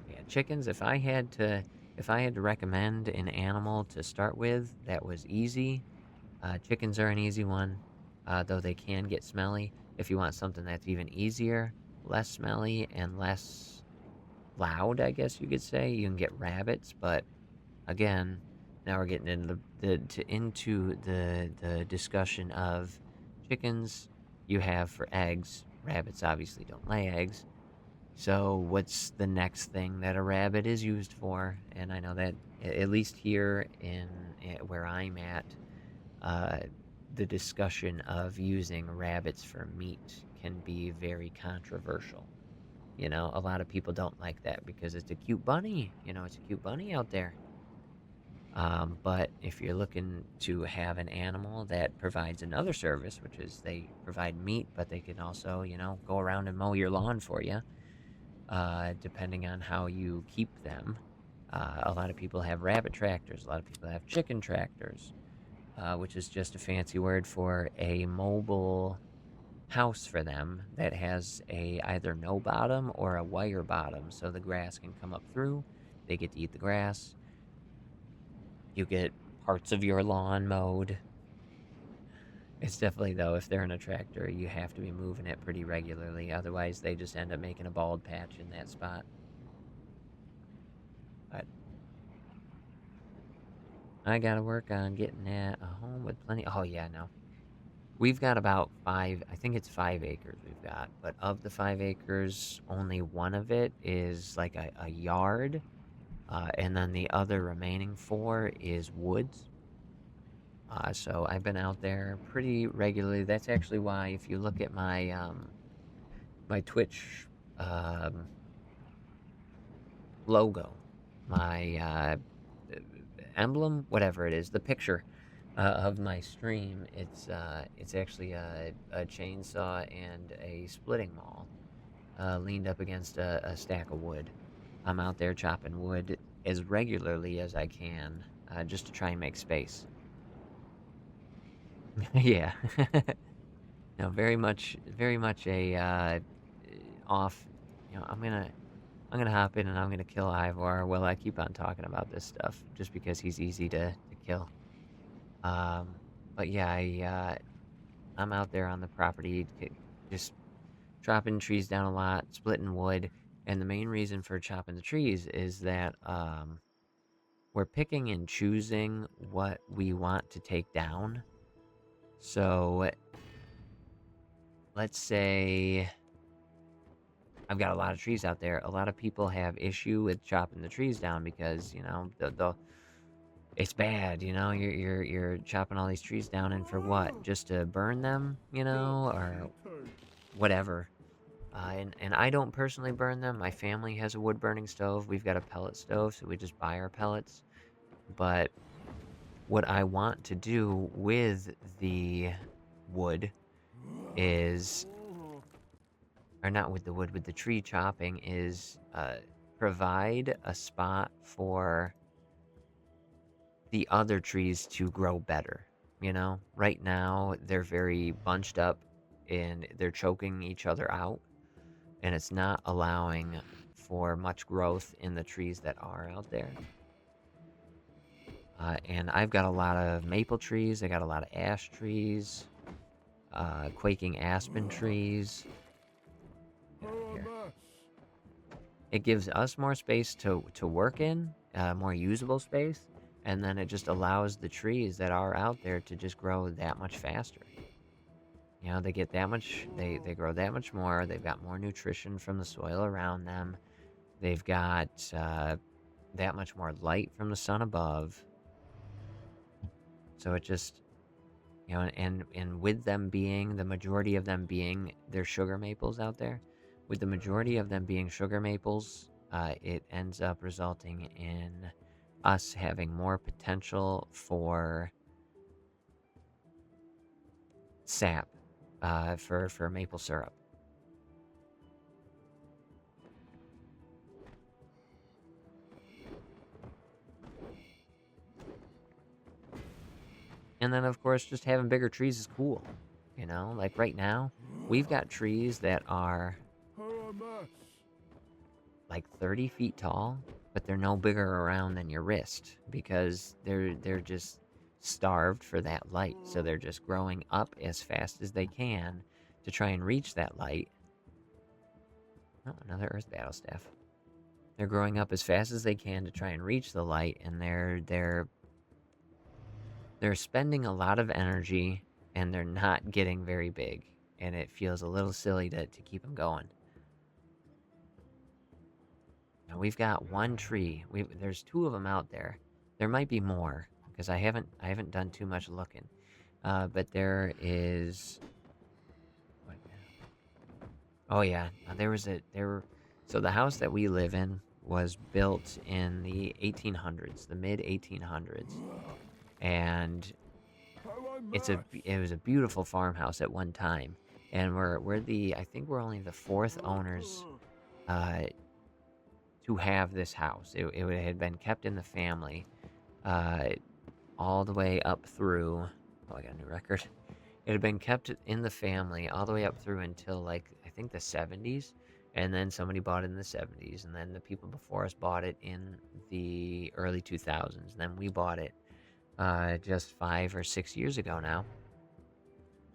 Yeah, chickens, if I had if I had to recommend an animal to start with that was easy, chickens are an easy one, though they can get smelly. If you want something that's even easier, less smelly, and less loud, I guess you could say, you can get rabbits. But again, now we're getting into the discussion of chickens you have for eggs. Rabbits obviously don't lay eggs. So what's the next thing that a rabbit is used for? And I know that at least here in where I'm at, uh, the discussion of using rabbits for meat can be very controversial. You know, a lot of people don't like that because it's a cute bunny. You know, it's a cute bunny out there. But if you're looking to have an animal that provides another service, which is they provide meat, but they can also, you know, go around and mow your lawn for you, depending on how you keep them. A lot of people have rabbit tractors, a lot of people have chicken tractors, which is just a fancy word for a mobile house for them that has a either no bottom or a wire bottom, so the grass can come up through. They get to eat the grass. You get parts of your lawn mowed. It's definitely, though, if they're in a tractor, you have to be moving it pretty regularly. Otherwise, they just end up making a bald patch in that spot. But I gotta work on getting that a home with plenty. Oh, yeah, no. We've got about 5, I think it's 5 acres we've got. But of the 5 acres, only one of it is like a yard. And then the other remaining 4 is woods. So I've been out there pretty regularly. That's actually why, if you look at my my Twitch logo, my emblem, whatever it is, the picture of my stream, it's actually a chainsaw and a splitting maul leaned up against a stack of wood. I'm out there chopping wood as regularly as I can, just to try and make space. Yeah. No, very much a off. You know, I'm gonna hop in and I'm gonna kill Ivar while I keep on talking about this stuff, just because he's easy to kill. Um, but yeah, I'm out there on the property, just chopping trees down a lot, splitting wood, and the main reason for chopping the trees is that we're picking and choosing what we want to take down. So let's say I've got a lot of trees out there. A lot of people have issue with chopping the trees down because, you know, it's bad, you know, you're chopping all these trees down, and for what? Just to burn them, you know, or whatever. And I don't personally burn them. My family has a wood burning stove. We've got a pellet stove, so we just buy our pellets. But what I want to do with the wood is, or not with the wood, with the tree chopping, is provide a spot for the other trees to grow better. You know, right now they're very bunched up and they're choking each other out, and it's not allowing for much growth in the trees that are out there. And I've got a lot of maple trees, I got a lot of ash trees, quaking aspen trees. Here. It gives us more space to work in, more usable space, and then it just allows the trees that are out there to just grow that much faster. You know, they get that much, they grow that much more, they've got more nutrition from the soil around them, they've got that much more light from the sun above. So it just, you know, and with them being, the majority of them being, they're sugar maples out there, with the majority of them being sugar maples, it ends up resulting in us having more potential for sap, for maple syrup. And then, of course, just having bigger trees is cool. You know, like right now, we've got trees that are like 30 feet tall, but they're no bigger around than your wrist because they're just starved for that light. So they're just growing up as fast as they can to try and reach that light. Oh, another Earth Battle Staff. They're growing up as fast as they can to try and reach the light, and they're spending a lot of energy, and they're not getting very big, and it feels a little silly to keep them going. Now we've got one tree. There's 2 of them out there. There might be more because I haven't done too much looking. But there is. What? Oh yeah, So the house that we live in was built in the 1800s, the mid 1800s, and it was a beautiful farmhouse at one time. And I think we're only the 4th owners to have this house. It had been kept in the family all the way up through. Oh, I got a new record. It had been kept in the family all the way up through until, like, I think the 70s. And then somebody bought it in the 70s. And then the people before us bought it in the early 2000s. And then we bought it just 5 or 6 years ago now.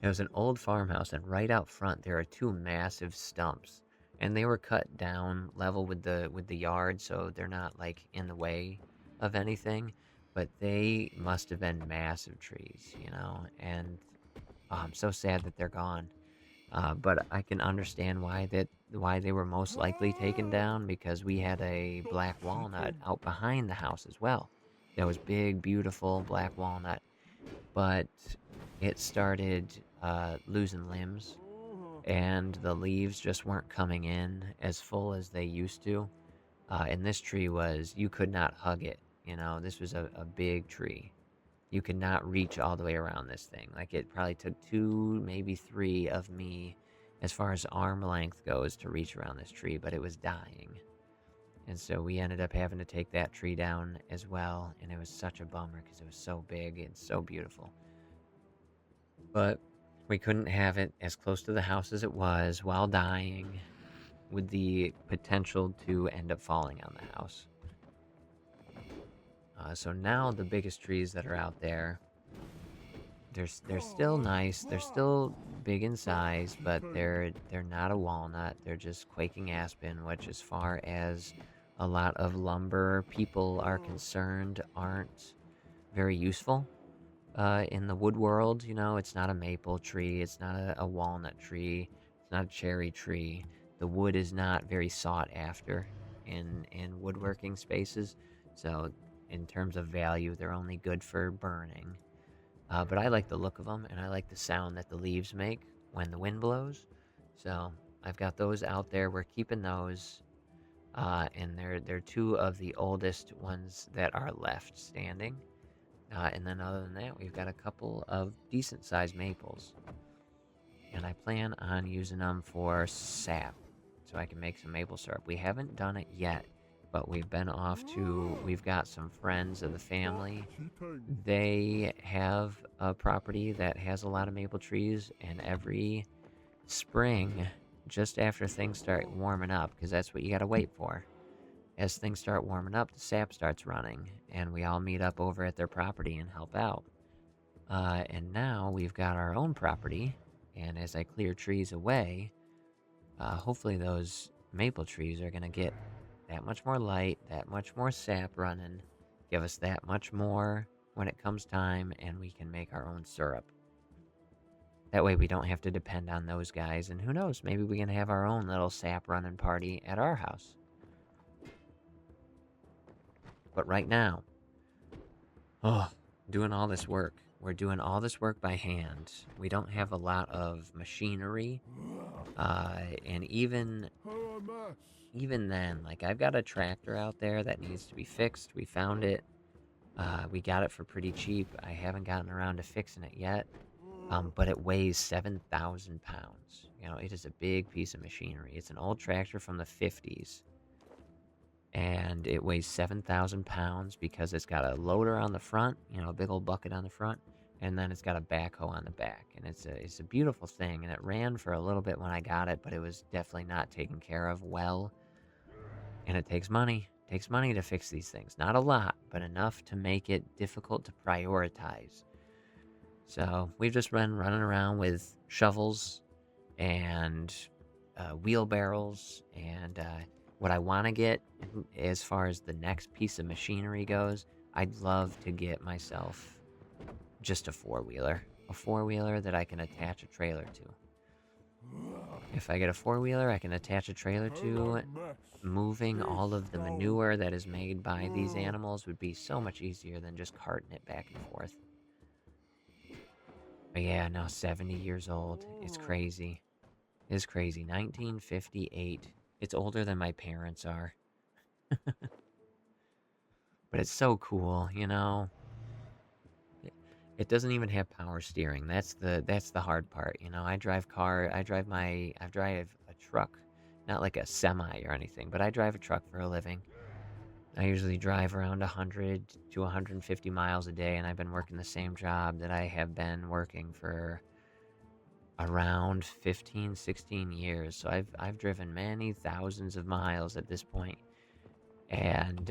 It was an old farmhouse. And right out front, there are 2 massive stumps. And they were cut down level with the yard. So they're not, like, in the way of anything. But they must have been massive trees, you know. And I'm so sad that they're gone. But I can understand why they were most likely taken down, because we had a black walnut out behind the house as well. That was big, beautiful black walnut, but it started losing limbs, and the leaves just weren't coming in as full as they used to. And this tree you could not hug it. You know, this was a big tree. You could not reach all the way around this thing. Like, it probably took 2, maybe 3 of me, as far as arm length goes, to reach around this tree, but it was dying. And so we ended up having to take that tree down as well, and it was such a bummer because it was so big and so beautiful. But we couldn't have it as close to the house as it was while dying, with the potential to end up falling on the house. So now the biggest trees that are out there, they're still nice. They're still big in size, but they're not a walnut. They're just quaking aspen, which, as far as a lot of lumber people are concerned, aren't very useful in the wood world. You know, it's not a maple tree. It's not a walnut tree. It's not a cherry tree. The wood is not very sought after in woodworking spaces. So in terms of value, they're only good for burning. But I like the look of them, and I like the sound that the leaves make when the wind blows. So I've got those out there. We're keeping those, and they're 2 of the oldest ones that are left standing. And then other than that, we've got a couple of decent-sized maples, and I plan on using them for sap, so I can make some maple syrup. We haven't done it yet, but we've got some friends of the family. They have a property that has a lot of maple trees, and every spring, just after things start warming up, because that's what you gotta wait for, as things start warming up, the sap starts running, and we all meet up over at their property and help out. And now we've got our own property, and as I clear trees away, hopefully those maple trees are gonna get that much more light, that much more sap running, give us that much more when it comes time, and we can make our own syrup. That way we don't have to depend on those guys, and who knows, maybe we can have our own little sap running party at our house. But right now, doing all this work. We're doing all this work by hand. We don't have a lot of machinery, and even then, like, I've got a tractor out there that needs to be fixed. We found it. We got it for pretty cheap. I haven't gotten around to fixing it yet, but it weighs 7,000 pounds. You know, it is a big piece of machinery. It's an old tractor from the 50s, and it weighs 7,000 pounds because it's got a loader on the front, you know, a big old bucket on the front, and then it's got a backhoe on the back. And it's a beautiful thing, and it ran for a little bit when I got it, but it was definitely not taken care of well, and it takes money. Takes money to fix these things. Not a lot, but enough to make it difficult to prioritize. So we've just been running around with shovels and wheelbarrows, and what I want to get as far as the next piece of machinery goes, I'd love to get myself just a four-wheeler. A four-wheeler that I can attach a trailer to. If I get a four-wheeler I can attach a trailer to, moving all of the manure that is made by these animals would be so much easier than just carting it back and forth. But yeah, now 70 years old. It's crazy. It's crazy. 1958. It's older than my parents are. But it's so cool, you know? It doesn't even have power steering. That's the hard part, you know? I drive a truck. Not like a semi or anything, but I drive a truck for a living. I usually drive around 100 to 150 miles a day, and I've been working the same job that I have been working for around 15, 16 years. So I've driven many thousands of miles at this point. And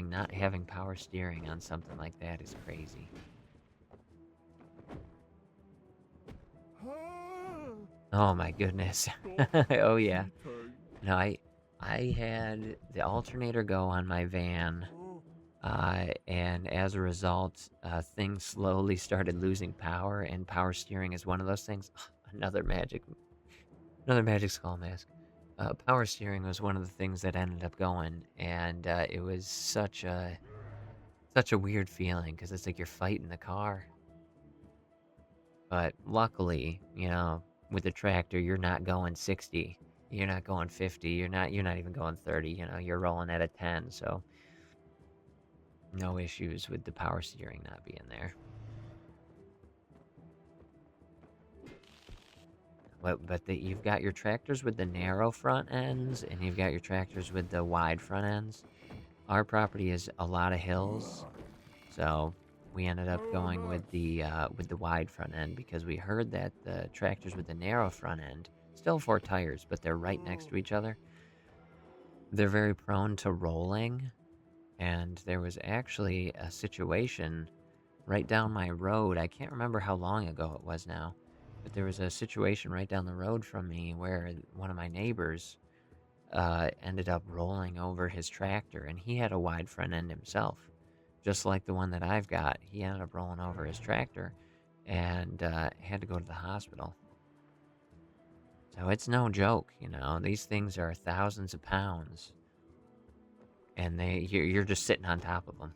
not having power steering on something like that is crazy. Oh my goodness. Oh yeah. No, I had the alternator go on my van, and as a result, things slowly started losing power, and power steering is one of those things. Another magic skull mask. Power steering was one of the things that ended up going, and it was such a weird feeling, because it's like you're fighting the car. But luckily, you know, with the tractor, you're not going 60. You're not going 50. You're not even going 30. You know, you're rolling at a 10. So no issues with the power steering not being there. But you've got your tractors with the narrow front ends, and you've got your tractors with the wide front ends. Our property is a lot of hills, so we ended up going with the wide front end, because we heard that the tractors with the narrow front end, still 4 tires, but they're right next to each other, they're very prone to rolling. And there was actually a situation right down my road. I can't remember how long ago it was now, but there was a situation right down the road from me where one of my neighbors ended up rolling over his tractor, and he had a wide front end himself, just like the one that I've got. He ended up rolling over his tractor and had to go to the hospital. So it's no joke, you know. These things are thousands of pounds, and you're just sitting on top of them.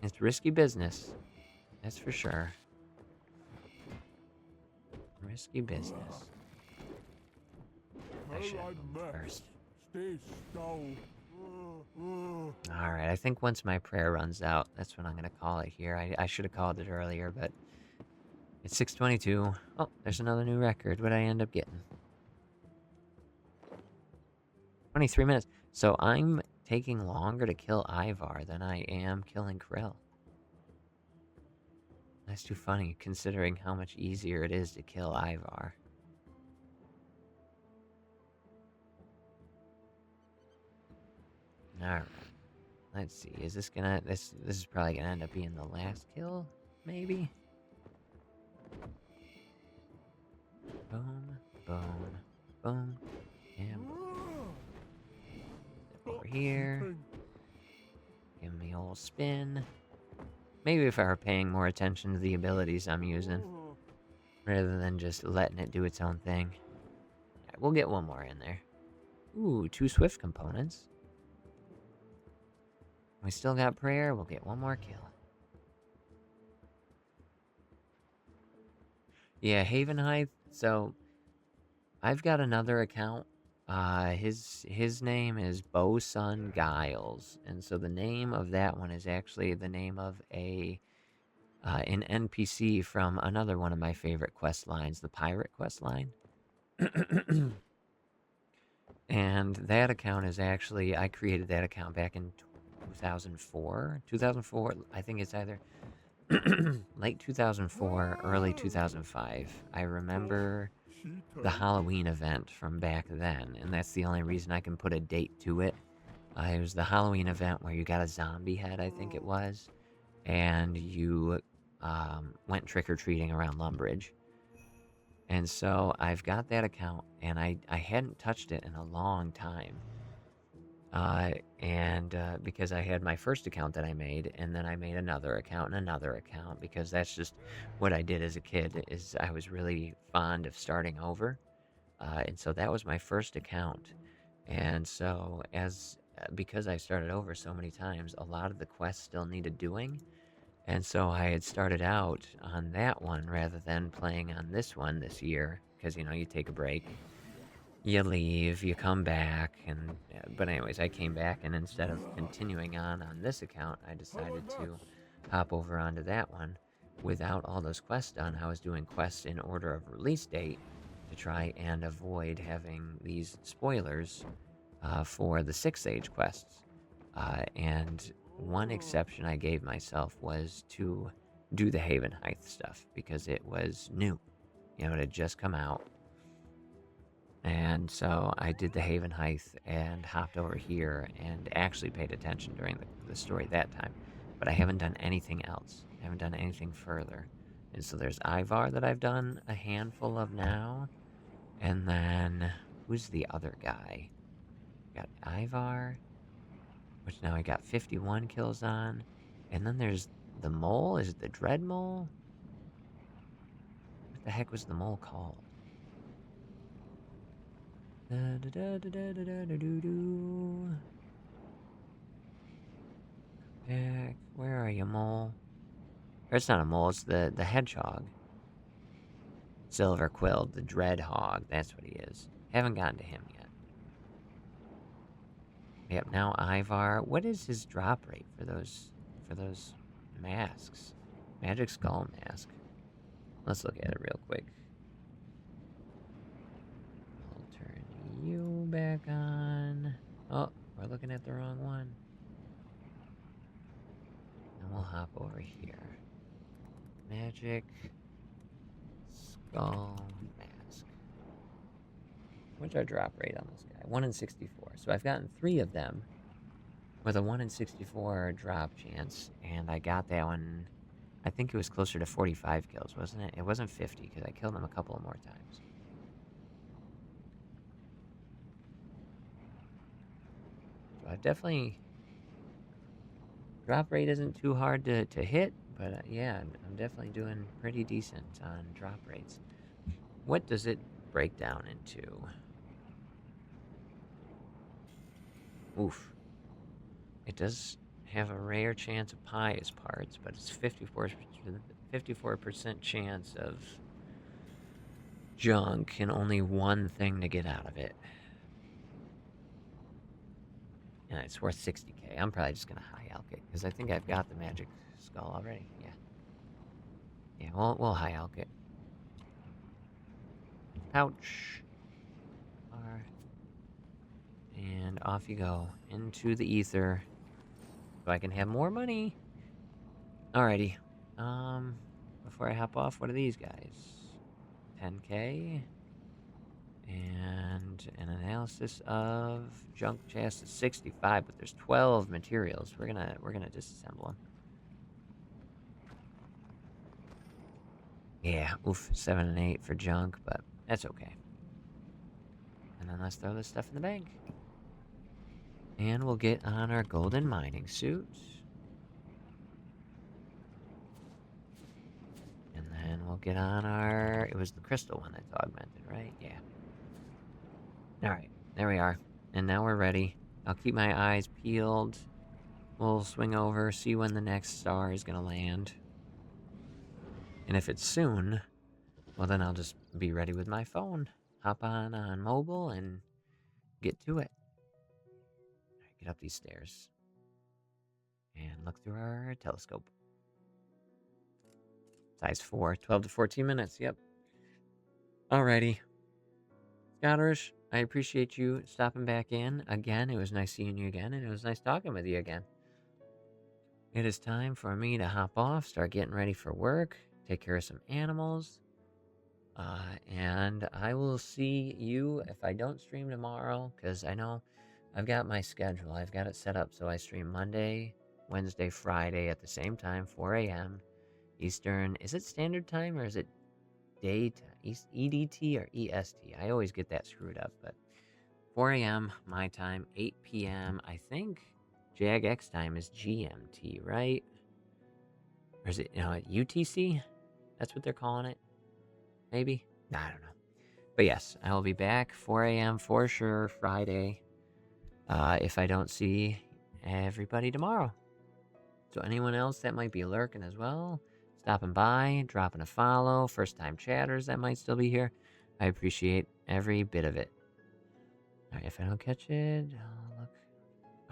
It's risky business, that's for sure. Risky business. I should have moved first. Alright, I think once my prayer runs out, that's when I'm gonna call it here. I should have called it earlier, but it's 6:22. Oh, there's another new record. What'd I end up getting? 23 minutes. So I'm taking longer to kill Ivar than I am killing Krill. That's too funny, considering how much easier it is to kill Ivar. Alright. Let's see, is this gonna... This is probably gonna end up being the last kill? Maybe? Boom, boom, boom, and boom. Step over here. Give me a old spin. Maybe if I were paying more attention to the abilities I'm using, rather than just letting it do its own thing. Right, we'll get one more in there. Ooh, 2 swift components. We still got prayer, we'll get one more kill. Yeah, Havenhithe, so I've got another account. His name is Bosun Giles, and so the name of that one is actually the name of an NPC from another one of my favorite quest lines, the pirate quest line. And that account is actually, I created that account back in 2004. 2004, I think it's either late 2004, early 2005. I remember the Halloween event from back then, and that's the only reason I can put a date to it. It was the Halloween event where you got a zombie head, I think it was, and you went trick-or-treating around Lumbridge. And so I've got that account, and I hadn't touched it in a long time. Because I had my first account that I made, and then I made another account and another account, because that's just what I did as a kid, is I was really fond of starting over. And so that was my first account. And so because I started over so many times, a lot of the quests still needed doing. And so I had started out on that one rather than playing on this one this year, because, you take a break, you leave, you come back, and but anyways, I came back, and instead of continuing on this account, I decided to hop over onto that one. Without all those quests done, I was doing quests in order of release date to try and avoid having these spoilers for the 6 Age quests. And one exception I gave myself was to do the Haven Height stuff, because it was new. It had just come out. And so I did the Haven Height and hopped over here and actually paid attention during the story that time. But I haven't done anything else. I haven't done anything further. And so there's Ivar that I've done a handful of now. And then, who's the other guy? Got Ivar, which now I got 51 kills on. And then there's the mole. Is it the Dread Mole? What the heck was the mole called? Back. Where are you, mole? Or it's not a mole, it's the hedgehog. Silver Quilled, the Dread Hog, that's what he is. Haven't gotten to him yet. Yep, now Ivar. What is his drop rate for those masks? Magic Skull Mask. Let's look at it real quick. I'll turn you back on. Oh, we're looking at the wrong one. And we'll hop over here. Magic Skull Mask. What's our drop rate on this guy? 1 in 64. So I've gotten 3 of them with a 1 in 64 drop chance, and I got that one. I think it was closer to 45 kills, wasn't it? It wasn't 50, because I killed him a couple of more times. So I've definitely... Drop rate isn't too hard to hit, but yeah, I'm definitely doing pretty decent on drop rates. What does it break down into? Oof. It does have a rare chance of pious parts, but it's 54% chance of junk and only one thing to get out of it. And it's worth 60k. I'm probably just going to high alch it, because I think I've got the magic skull already. Yeah. Yeah, we'll high alch it. Pouch. And off you go. Into the ether. So I can have more money. Alrighty. Before I hop off, what are these guys? 10k. And an analysis of junk chest is 65, but there's 12 materials. We're gonna disassemble them. Yeah, oof, 7 and 8 for junk, but that's okay. And then let's throw this stuff in the bank. And we'll get on our golden mining suit. And then we'll get on our... It was the crystal one that's augmented, right? Yeah. Alright, there we are. And now we're ready. I'll keep my eyes peeled. We'll swing over, see when the next star is going to land. And if it's soon, well then I'll just be ready with my phone. Hop on mobile and get to it. Alright, get up these stairs. And look through our telescope. Size 4, 12 to 14 minutes, yep. Alrighty. Scotterish, I appreciate you stopping back in again. It was nice seeing you again, and it was nice talking with you again. It is time for me to hop off, start getting ready for work, take care of some animals. And I will see you if I don't stream tomorrow, because I know I've got my schedule. I've got it set up so I stream Monday, Wednesday, Friday at the same time, 4 a.m. Eastern. Is it standard time or is it daytime? EDT or EST? I always get that screwed up, but 4 a.m. my time, 8 p.m. I think JagX time is GMT, right? Or is it, UTC? That's what they're calling it? Maybe? I don't know. But yes, I will be back 4 a.m. for sure Friday. If I don't see everybody tomorrow. So anyone else that might be lurking as well, stopping by, dropping a follow, first time chatters that might still be here, I appreciate every bit of it. All right, if I don't catch it, I'll look.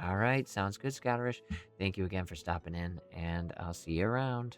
All right, sounds good, Scotterish. Thank you again for stopping in, and I'll see you around.